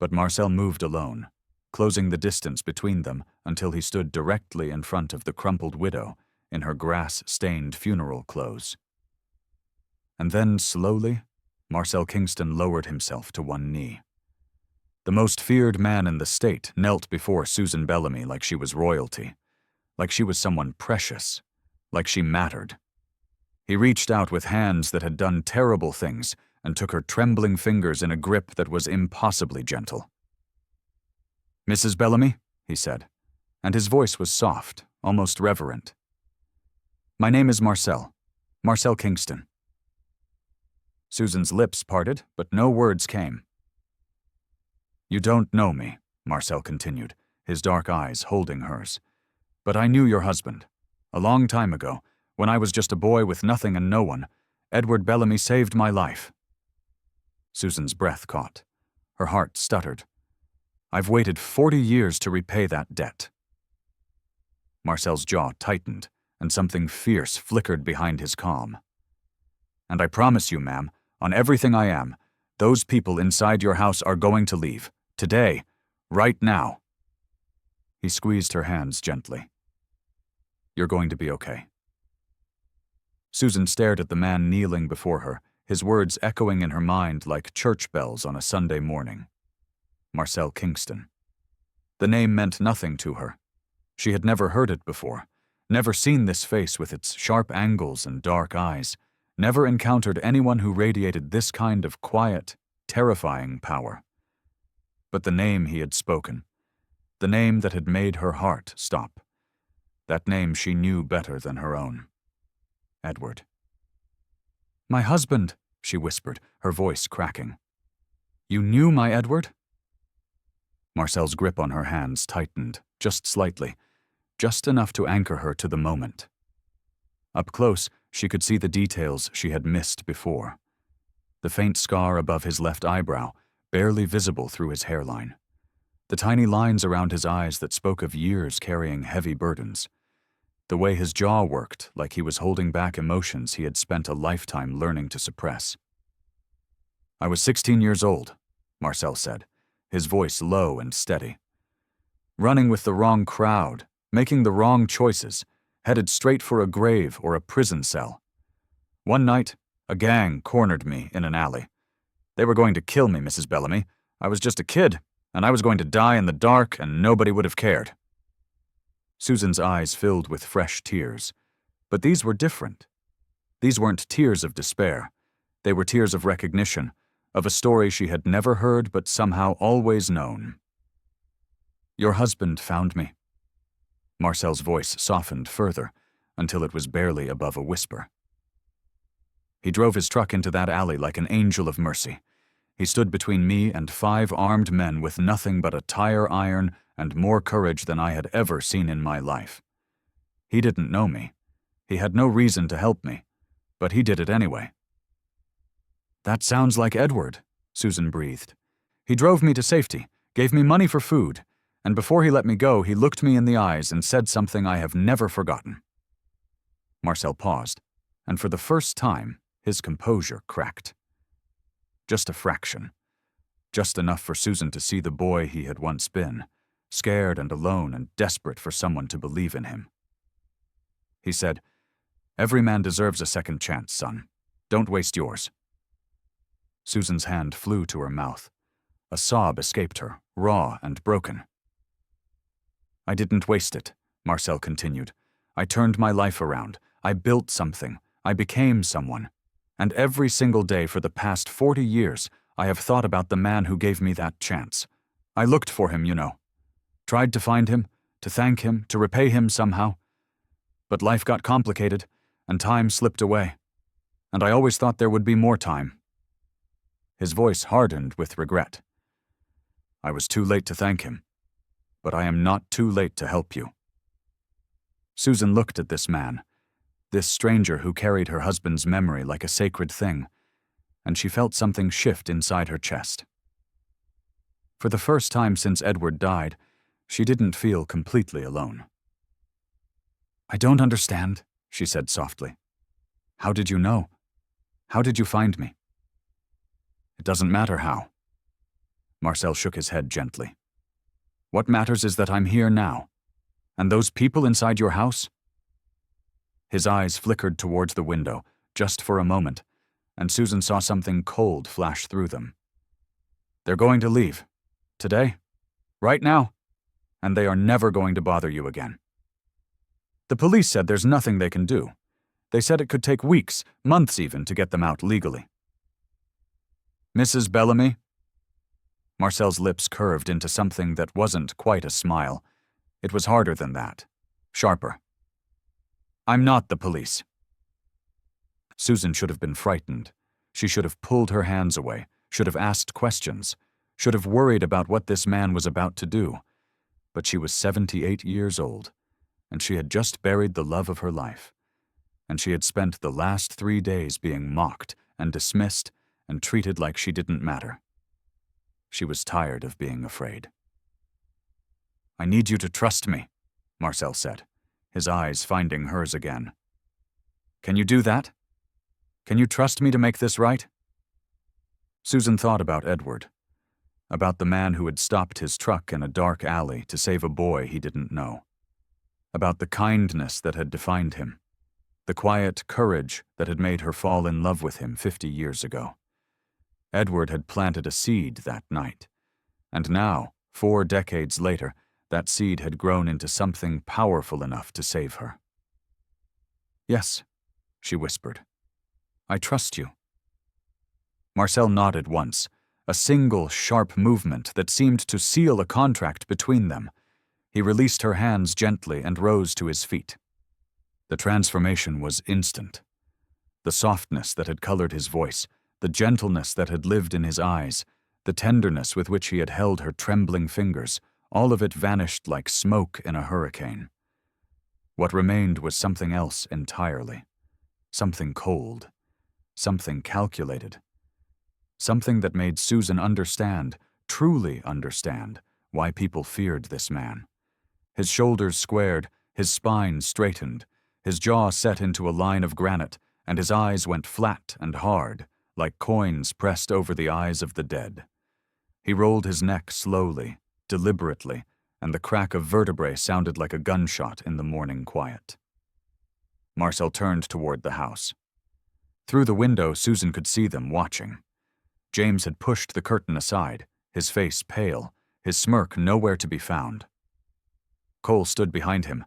But Marcel moved alone, closing the distance between them until he stood directly in front of the crumpled widow in her grass-stained funeral clothes. And then, slowly, Marcel Kingston lowered himself to one knee. The most feared man in the state knelt before Susan Bellamy like she was royalty, like she was someone precious, like she mattered. He reached out with hands that had done terrible things and took her trembling fingers in a grip that was impossibly gentle. "Mrs. Bellamy," he said, and his voice was soft, almost reverent. "My name is Marcel Kingston." Susan's lips parted, but no words came. "You don't know me," Marcel continued, his dark eyes holding hers. "But I knew your husband. A long time ago, when I was just a boy with nothing and no one, Edward Bellamy saved my life." Susan's breath caught. Her heart stuttered. "I've waited 40 years to repay that debt." Marcel's jaw tightened, and something fierce flickered behind his calm. "And I promise you, ma'am, on everything I am, those people inside your house are going to leave. Today. Right now." He squeezed her hands gently. "You're going to be okay." Susan stared at the man kneeling before her, his words echoing in her mind like church bells on a Sunday morning. Marcel Kingston. The name meant nothing to her. She had never heard it before, never seen this face with its sharp angles and dark eyes, never encountered anyone who radiated this kind of quiet, terrifying power. But the name he had spoken, the name that had made her heart stop, that name she knew better than her own. Edward. "My husband," she whispered, her voice cracking. "You knew my Edward?" Marcel's grip on her hands tightened, just slightly, just enough to anchor her to the moment. Up close, she could see the details she had missed before. The faint scar above his left eyebrow, barely visible through his hairline. The tiny lines around his eyes that spoke of years carrying heavy burdens. The way his jaw worked, like he was holding back emotions he had spent a lifetime learning to suppress. "I was 16 years old," Marcel said, his voice low and steady. "Running with the wrong crowd, making the wrong choices, headed straight for a grave or a prison cell. One night, a gang cornered me in an alley. They were going to kill me, Mrs. Bellamy. I was just a kid, and I was going to die in the dark, and nobody would have cared." Susan's eyes filled with fresh tears. But these were different. These weren't tears of despair. They were tears of recognition, of a story she had never heard but somehow always known. "Your husband found me." Marcel's voice softened further, until it was barely above a whisper. "He drove his truck into that alley like an angel of mercy. He stood between me and 5 armed men with nothing but a tire iron and more courage than I had ever seen in my life. He didn't know me. He had no reason to help me, but he did it anyway." "That sounds like Edward," Susan breathed. "He drove me to safety, gave me money for food, and before he let me go, he looked me in the eyes and said something I have never forgotten." Marcel paused, and for the first time, his composure cracked. Just a fraction. Just enough for Susan to see the boy he had once been, scared and alone and desperate for someone to believe in him. He said, "Every man deserves a second chance, son. Don't waste yours." Susan's hand flew to her mouth. A sob escaped her, raw and broken. "I didn't waste it," Marcel continued. "I turned my life around. I built something. I became someone. And every single day for the past 40 years, I have thought about the man who gave me that chance. I looked for him, you know. Tried to find him, to thank him, to repay him somehow. But life got complicated, and time slipped away. And I always thought there would be more time." His voice hardened with regret. "I was too late to thank him, but I am not too late to help you." Susan looked at this man, this stranger who carried her husband's memory like a sacred thing, and she felt something shift inside her chest. For the first time since Edward died, she didn't feel completely alone. "I don't understand," she said softly. "How did you know? How did you find me?" "It doesn't matter how." Marcel shook his head gently. "What matters is that I'm here now. And those people inside your house?" His eyes flickered towards the window, just for a moment, and Susan saw something cold flash through them. "They're going to leave. Today. Right now. And they are never going to bother you again. The police said there's nothing they can do. They said it could take weeks, months even, to get them out legally." "Mrs. Bellamy?" Marcel's lips curved into something that wasn't quite a smile. It was harder than that. Sharper. "I'm not the police." Susan should have been frightened. She should have pulled her hands away, should have asked questions, should have worried about what this man was about to do. But she was 78 years old, and she had just buried the love of her life, and she had spent the last 3 days being mocked and dismissed and treated like she didn't matter. She was tired of being afraid. "I need you to trust me," Marcel said, his eyes finding hers again. "Can you do that? Can you trust me to make this right?" Susan thought about Edward, about the man who had stopped his truck in a dark alley to save a boy he didn't know, about the kindness that had defined him, the quiet courage that had made her fall in love with him 50 years ago. Edward had planted a seed that night, and now, 4 decades later, that seed had grown into something powerful enough to save her. "Yes," she whispered. "I trust you." Marcel nodded once, a single sharp movement that seemed to seal a contract between them. He released her hands gently and rose to his feet. The transformation was instant. The softness that had colored his voice, the gentleness that had lived in his eyes, the tenderness with which he had held her trembling fingers, all of it vanished like smoke in a hurricane. What remained was something else entirely. Something cold. Something calculated. Something that made Susan understand, truly understand, why people feared this man. His shoulders squared, his spine straightened, his jaw set into a line of granite, and his eyes went flat and hard, like coins pressed over the eyes of the dead. He rolled his neck slowly, deliberately, and the crack of vertebrae sounded like a gunshot in the morning quiet. Marcel turned toward the house. Through the window, Susan could see them watching. James had pushed the curtain aside, his face pale, his smirk nowhere to be found. Cole stood behind him,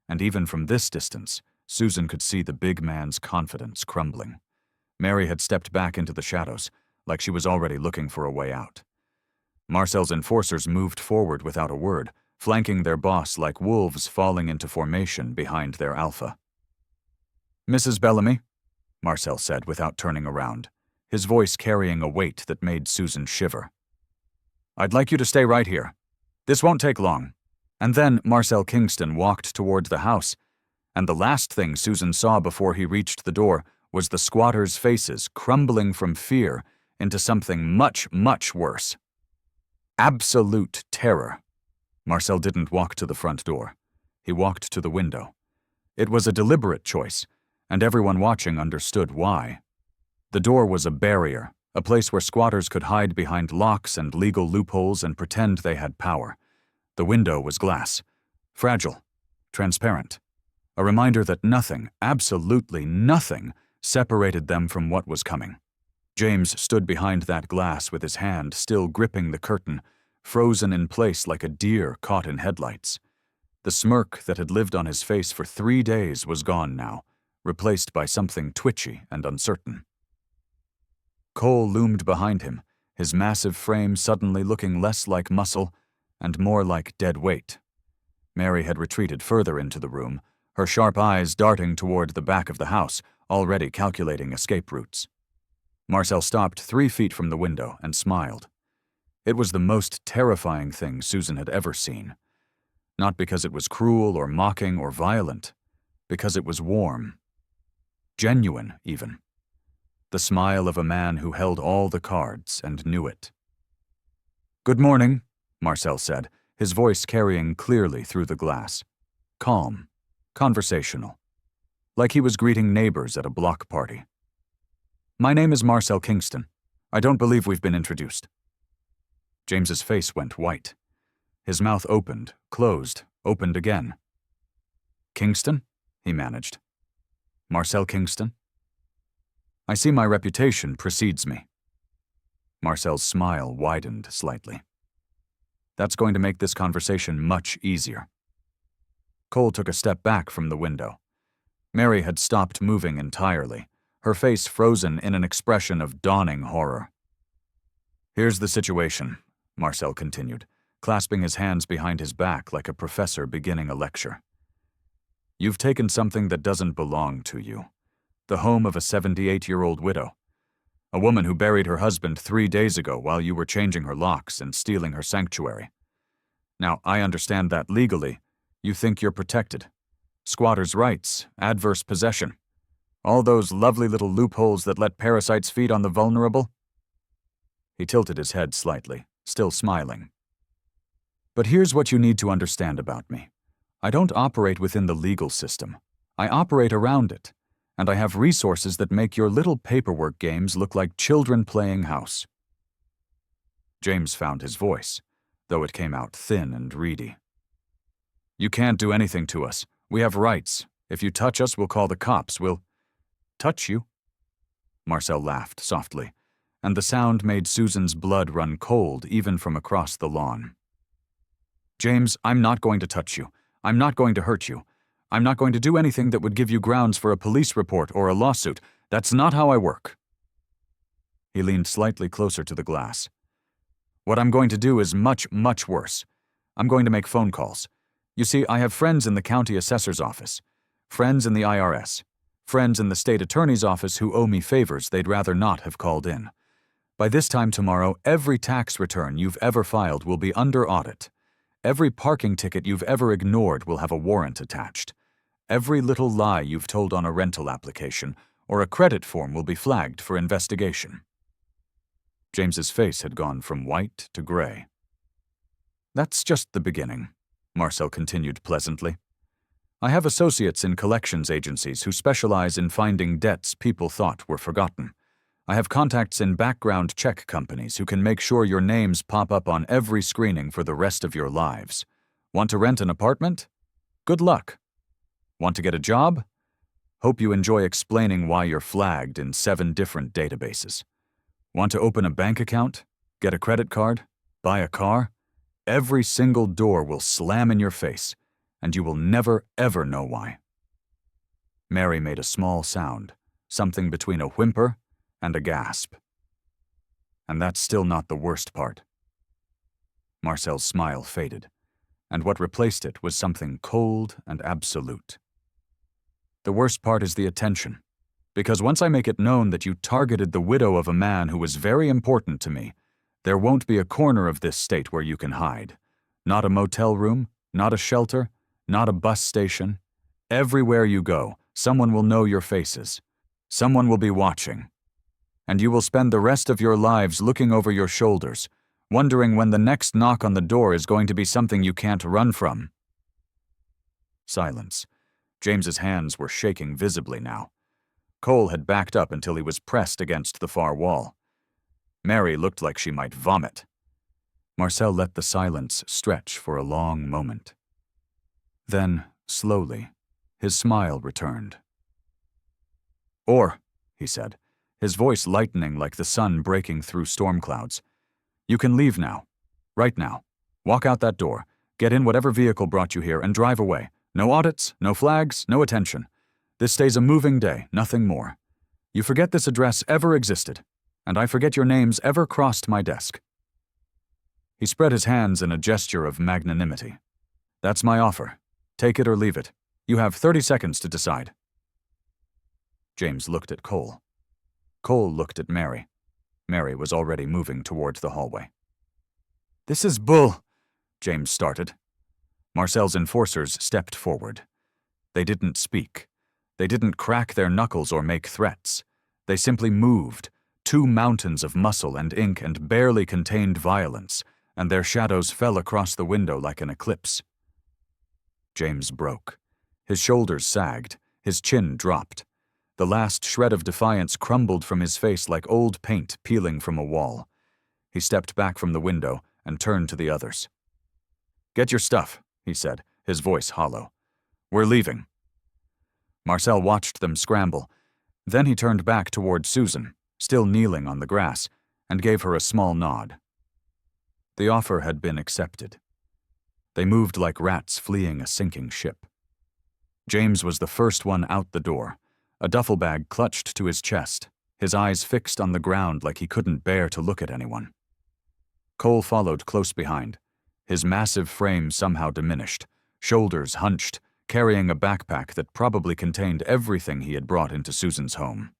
and even from this distance, Susan could see the big man's confidence crumbling. Mary had stepped back into the shadows, like she was already looking for a way out. Marcel's enforcers moved forward without a word, flanking their boss like wolves falling into formation behind their alpha. "Mrs. Bellamy," Marcel said without turning around, his voice carrying a weight that made Susan shiver. "I'd like you to stay right here. This won't take long." And then Marcel Kingston walked toward the house, and the last thing Susan saw before he reached the door was the squatters' faces crumbling from fear into something much, much worse. Absolute terror. Marcel didn't walk to the front door. He walked to the window. It was a deliberate choice, and everyone watching understood why. The door was a barrier, a place where squatters could hide behind locks and legal loopholes and pretend they had power. The window was glass, fragile, transparent, a reminder that nothing, absolutely nothing, separated them from what was coming. James stood behind that glass with his hand still gripping the curtain, frozen in place like a deer caught in headlights. The smirk that had lived on his face for 3 days was gone now, replaced by something twitchy and uncertain. Cole loomed behind him, his massive frame suddenly looking less like muscle and more like dead weight. Mary had retreated further into the room, her sharp eyes darting toward the back of the house, already calculating escape routes. Marcel stopped 3 feet from the window and smiled. It was the most terrifying thing Susan had ever seen. Not because it was cruel or mocking or violent, because it was warm. Genuine, even. The smile of a man who held all the cards and knew it. "Good morning," Marcel said, his voice carrying clearly through the glass. Calm, conversational, like he was greeting neighbors at a block party. "My name is Marcel Kingston. I don't believe we've been introduced." James's face went white. His mouth opened, closed, opened again. "Kingston?" he managed. "Marcel Kingston?" "I see my reputation precedes me." Marcel's smile widened slightly. "That's going to make this conversation much easier." Cole took a step back from the window. Mary had stopped moving entirely, her face frozen in an expression of dawning horror. "Here's the situation," Marcel continued, clasping his hands behind his back like a professor beginning a lecture. "You've taken something that doesn't belong to you. The home of a 78-year-old widow. A woman who buried her husband 3 days ago while you were changing her locks and stealing her sanctuary. Now, I understand that legally, you think you're protected. Squatters' rights, adverse possession. All those lovely little loopholes that let parasites feed on the vulnerable. He tilted his head slightly, still smiling. But here's what you need to understand about me. I don't operate within the legal system. I operate around it, and I have resources that make your little paperwork games look like children playing house. James found his voice, though it came out thin and reedy. You can't do anything to us. We have rights. If you touch us, we'll call the cops. We'll touch you. Marcel laughed softly, and the sound made Susan's blood run cold even from across the lawn. James, I'm not going to touch you. I'm not going to hurt you. I'm not going to do anything that would give you grounds for a police report or a lawsuit. That's not how I work. He leaned slightly closer to the glass. What I'm going to do is much, much worse. I'm going to make phone calls. You see, I have friends in the county assessor's office, friends in the IRS, friends in the state attorney's office who owe me favors they'd rather not have called in. By this time tomorrow, every tax return you've ever filed will be under audit. Every parking ticket you've ever ignored will have a warrant attached. Every little lie you've told on a rental application or a credit form will be flagged for investigation. James's face had gone from white to gray. That's just the beginning, Marcel continued pleasantly. I have associates in collections agencies who specialize in finding debts people thought were forgotten. I have contacts in background check companies who can make sure your names pop up on every screening for the rest of your lives. Want to rent an apartment? Good luck. Want to get a job? Hope you enjoy explaining why you're flagged in 7 different databases. Want to open a bank account? Get a credit card? Buy a car? Every single door will slam in your face, and you will never, ever know why. Mary made a small sound, something between a whimper and a gasp. And that's still not the worst part. Marcel's smile faded, and what replaced it was something cold and absolute. The worst part is the attention, because once I make it known that you targeted the widow of a man who was very important to me, there won't be a corner of this state where you can hide. Not a motel room, not a shelter, not a bus station. Everywhere you go, someone will know your faces. Someone will be watching. And you will spend the rest of your lives looking over your shoulders, wondering when the next knock on the door is going to be something you can't run from. Silence. James's hands were shaking visibly now. Cole had backed up until he was pressed against the far wall. Mary looked like she might vomit. Marcel let the silence stretch for a long moment. Then, slowly, his smile returned. He said, his voice lightening like the sun breaking through storm clouds. You can leave now. Right now. Walk out that door. Get in whatever vehicle brought you here and drive away. No audits, no flags, no attention. This stays a moving day, nothing more. You forget this address ever existed, and I forget your names ever crossed my desk. He spread his hands in a gesture of magnanimity. That's my offer. Take it or leave it. You have 30 seconds to decide. James looked at Cole. Cole looked at Mary. Mary was already moving toward the hallway. This is bull, James started. Marcel's enforcers stepped forward. They didn't speak. They didn't crack their knuckles or make threats. They simply moved, 2 mountains of muscle and ink and barely contained violence, and their shadows fell across the window like an eclipse. James broke. His shoulders sagged. His chin dropped. The last shred of defiance crumbled from his face like old paint peeling from a wall. He stepped back from the window and turned to the others. Get your stuff, he said, his voice hollow. We're leaving. Marcel watched them scramble. Then he turned back toward Susan, still kneeling on the grass, and gave her a small nod. The offer had been accepted. They moved like rats fleeing a sinking ship. James was the first one out the door, a duffel bag clutched to his chest, his eyes fixed on the ground like he couldn't bear to look at anyone. Cole followed close behind, his massive frame somehow diminished, shoulders hunched, carrying a backpack that probably contained everything he had brought into Susan's home.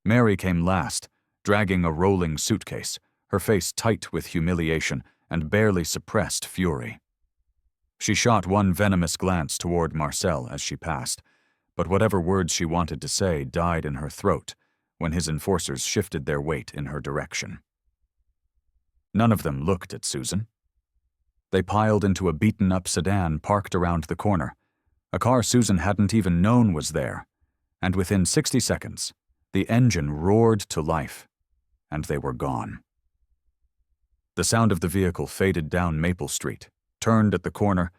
Mary came last, dragging a rolling suitcase, her face tight with humiliation and barely suppressed fury. She shot one venomous glance toward Marcel as she passed, but whatever words she wanted to say died in her throat when his enforcers shifted their weight in her direction. None of them looked at Susan. They piled into a beaten-up sedan parked around the corner, a car Susan hadn't even known was there, and within 60 seconds, the engine roared to life, and they were gone. The sound of the vehicle faded down Maple Street, turned at the corner,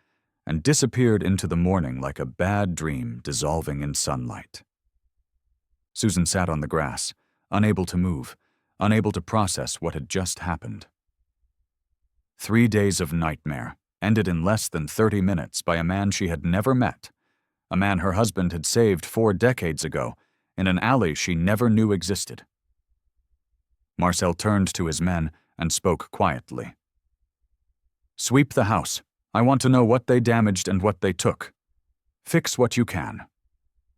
and disappeared into the morning like a bad dream dissolving in sunlight. Susan sat on the grass, unable to move, unable to process what had just happened. 3 days of nightmare ended in less than 30 minutes by a man she had never met, a man her husband had saved 4 decades ago in an alley she never knew existed. Marcel turned to his men and spoke quietly. "Sweep the house. I want to know what they damaged and what they took. Fix what you can.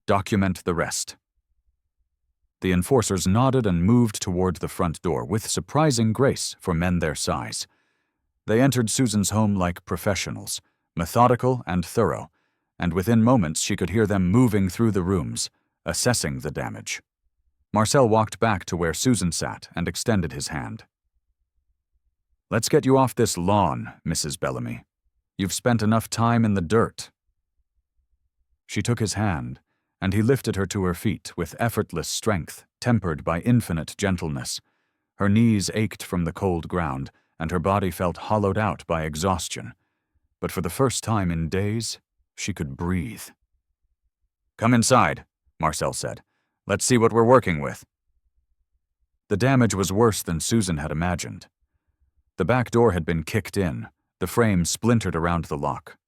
Document the rest." The enforcers nodded and moved toward the front door with surprising grace for men their size. They entered Susan's home like professionals, methodical and thorough, and within moments she could hear them moving through the rooms, assessing the damage. Marcel walked back to where Susan sat and extended his hand. "Let's get you off this lawn, Mrs. Bellamy. You've spent enough time in the dirt." She took his hand, and he lifted her to her feet with effortless strength tempered by infinite gentleness. Her knees ached from the cold ground, and her body felt hollowed out by exhaustion. But for the first time in days, she could breathe. "Come inside," Marcel said. "Let's see what we're working with." The damage was worse than Susan had imagined. The back door had been kicked in, the frame splintered around the lock.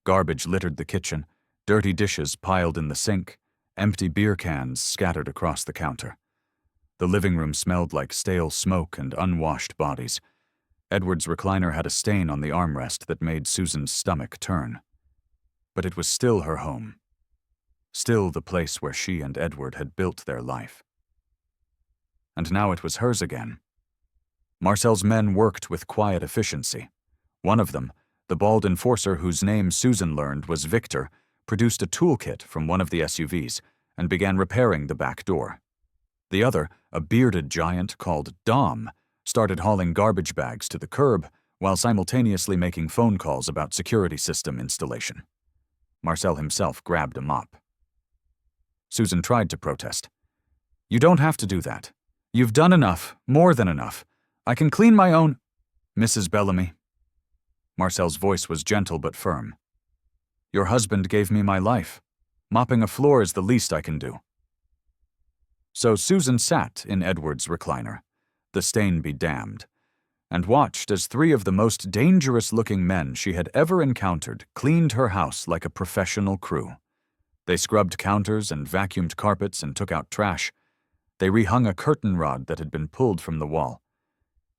Garbage littered the kitchen, dirty dishes piled in the sink, empty beer cans scattered across the counter. The living room smelled like stale smoke and unwashed bodies. Edward's recliner had a stain on the armrest that made Susan's stomach turn. But it was still her home. Still the place where she and Edward had built their life. And now it was hers again. Marcel's men worked with quiet efficiency. One of them, the bald enforcer whose name Susan learned was Victor, produced a toolkit from one of the SUVs and began repairing the back door. The other, a bearded giant called Dom, started hauling garbage bags to the curb while simultaneously making phone calls about security system installation. Marcel himself grabbed a mop. Susan tried to protest. "You don't have to do that. You've done enough, more than enough. I can clean my own—" "Mrs. Bellamy." Marcel's voice was gentle but firm. "Your husband gave me my life. Mopping a floor is the least I can do." So Susan sat in Edward's recliner, the stain be damned, and watched as 3 of the most dangerous-looking men she had ever encountered cleaned her house like a professional crew. They scrubbed counters and vacuumed carpets and took out trash. They rehung a curtain rod that had been pulled from the wall.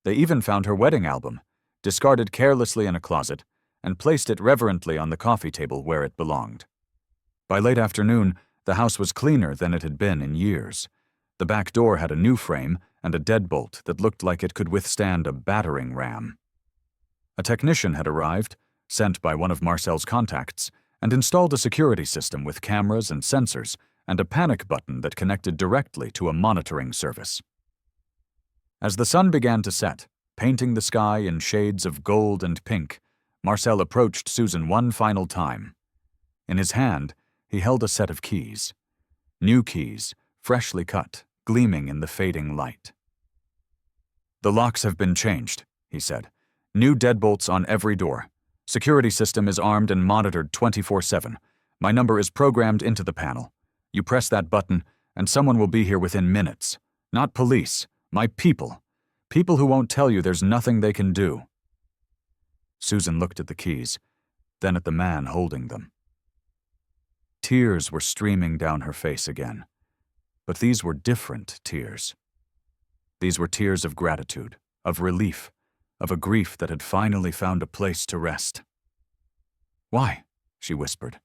They even found her wedding album, discarded carelessly in a closet, and placed it reverently on the coffee table where it belonged. By late afternoon, the house was cleaner than it had been in years. The back door had a new frame and a deadbolt that looked like it could withstand a battering ram. A technician had arrived, sent by one of Marcel's contacts, and installed a security system with cameras and sensors and a panic button that connected directly to a monitoring service. As the sun began to set, painting the sky in shades of gold and pink, Marcel approached Susan one final time. In his hand, he held a set of keys. New keys, freshly cut, gleaming in the fading light. "The locks have been changed," he said. "New deadbolts on every door. Security system is armed and monitored 24/7. My number is programmed into the panel. You press that button, and someone will be here within minutes. Not police, my people. People who won't tell you there's nothing they can do." Susan looked at the keys, then at the man holding them. Tears were streaming down her face again. But these were different tears. These were tears of gratitude, of relief, of a grief that had finally found a place to rest. "Why?" she whispered.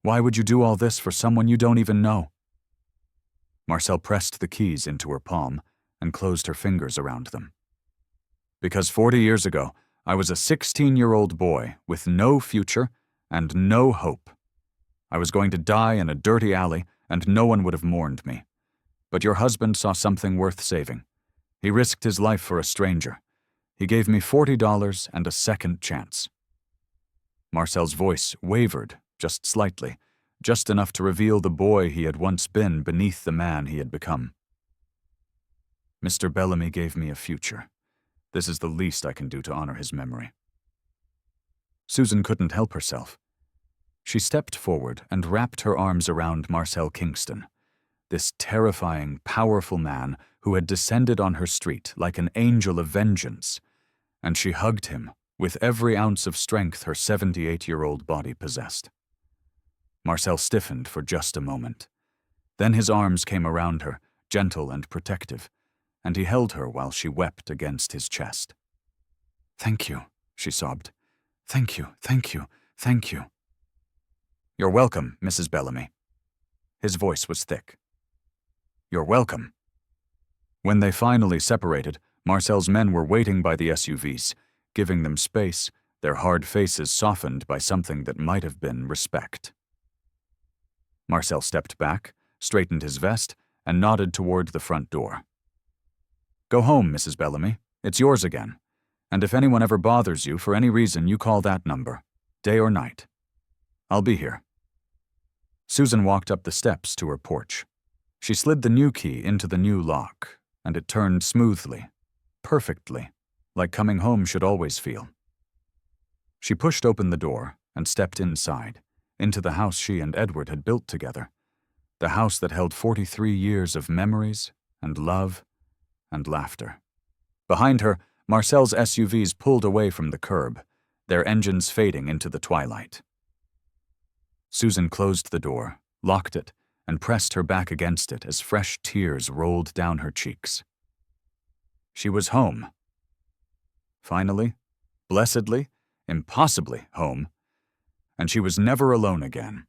"Why would you do all this for someone you don't even know?" Marcel pressed the keys into her palm and closed her fingers around them. "Because 40 years ago, I was a 16-year-old boy with no future and no hope. I was going to die in a dirty alley, and no one would have mourned me. But your husband saw something worth saving. He risked his life for a stranger. He gave me $40 and a second chance." Marcel's voice wavered just slightly, just enough to reveal the boy he had once been beneath the man he had become. "Mr. Bellamy gave me a future. This is the least I can do to honor his memory." Susan couldn't help herself. She stepped forward and wrapped her arms around Marcel Kingston, this terrifying, powerful man who had descended on her street like an angel of vengeance, and she hugged him with every ounce of strength her 78-year-old body possessed. Marcel stiffened for just a moment. Then his arms came around her, gentle and protective, and he held her while she wept against his chest. "Thank you," she sobbed. "Thank you, thank you, thank you." "You're welcome, Mrs. Bellamy." His voice was thick. "You're welcome." When they finally separated, Marcel's men were waiting by the SUVs, giving them space, their hard faces softened by something that might have been respect. Marcel stepped back, straightened his vest, and nodded toward the front door. "Go home, Mrs. Bellamy. It's yours again. And if anyone ever bothers you for any reason, you call that number, day or night. I'll be here." Susan walked up the steps to her porch. She slid the new key into the new lock, and it turned smoothly, perfectly, like coming home should always feel. She pushed open the door and stepped inside, into the house she and Edward had built together, the house that held 43 years of memories and love and laughter. Behind her, Marcel's SUVs pulled away from the curb, their engines fading into the twilight. Susan closed the door, locked it, and pressed her back against it as fresh tears rolled down her cheeks. She was home. Finally, blessedly, impossibly home, and she was never alone again.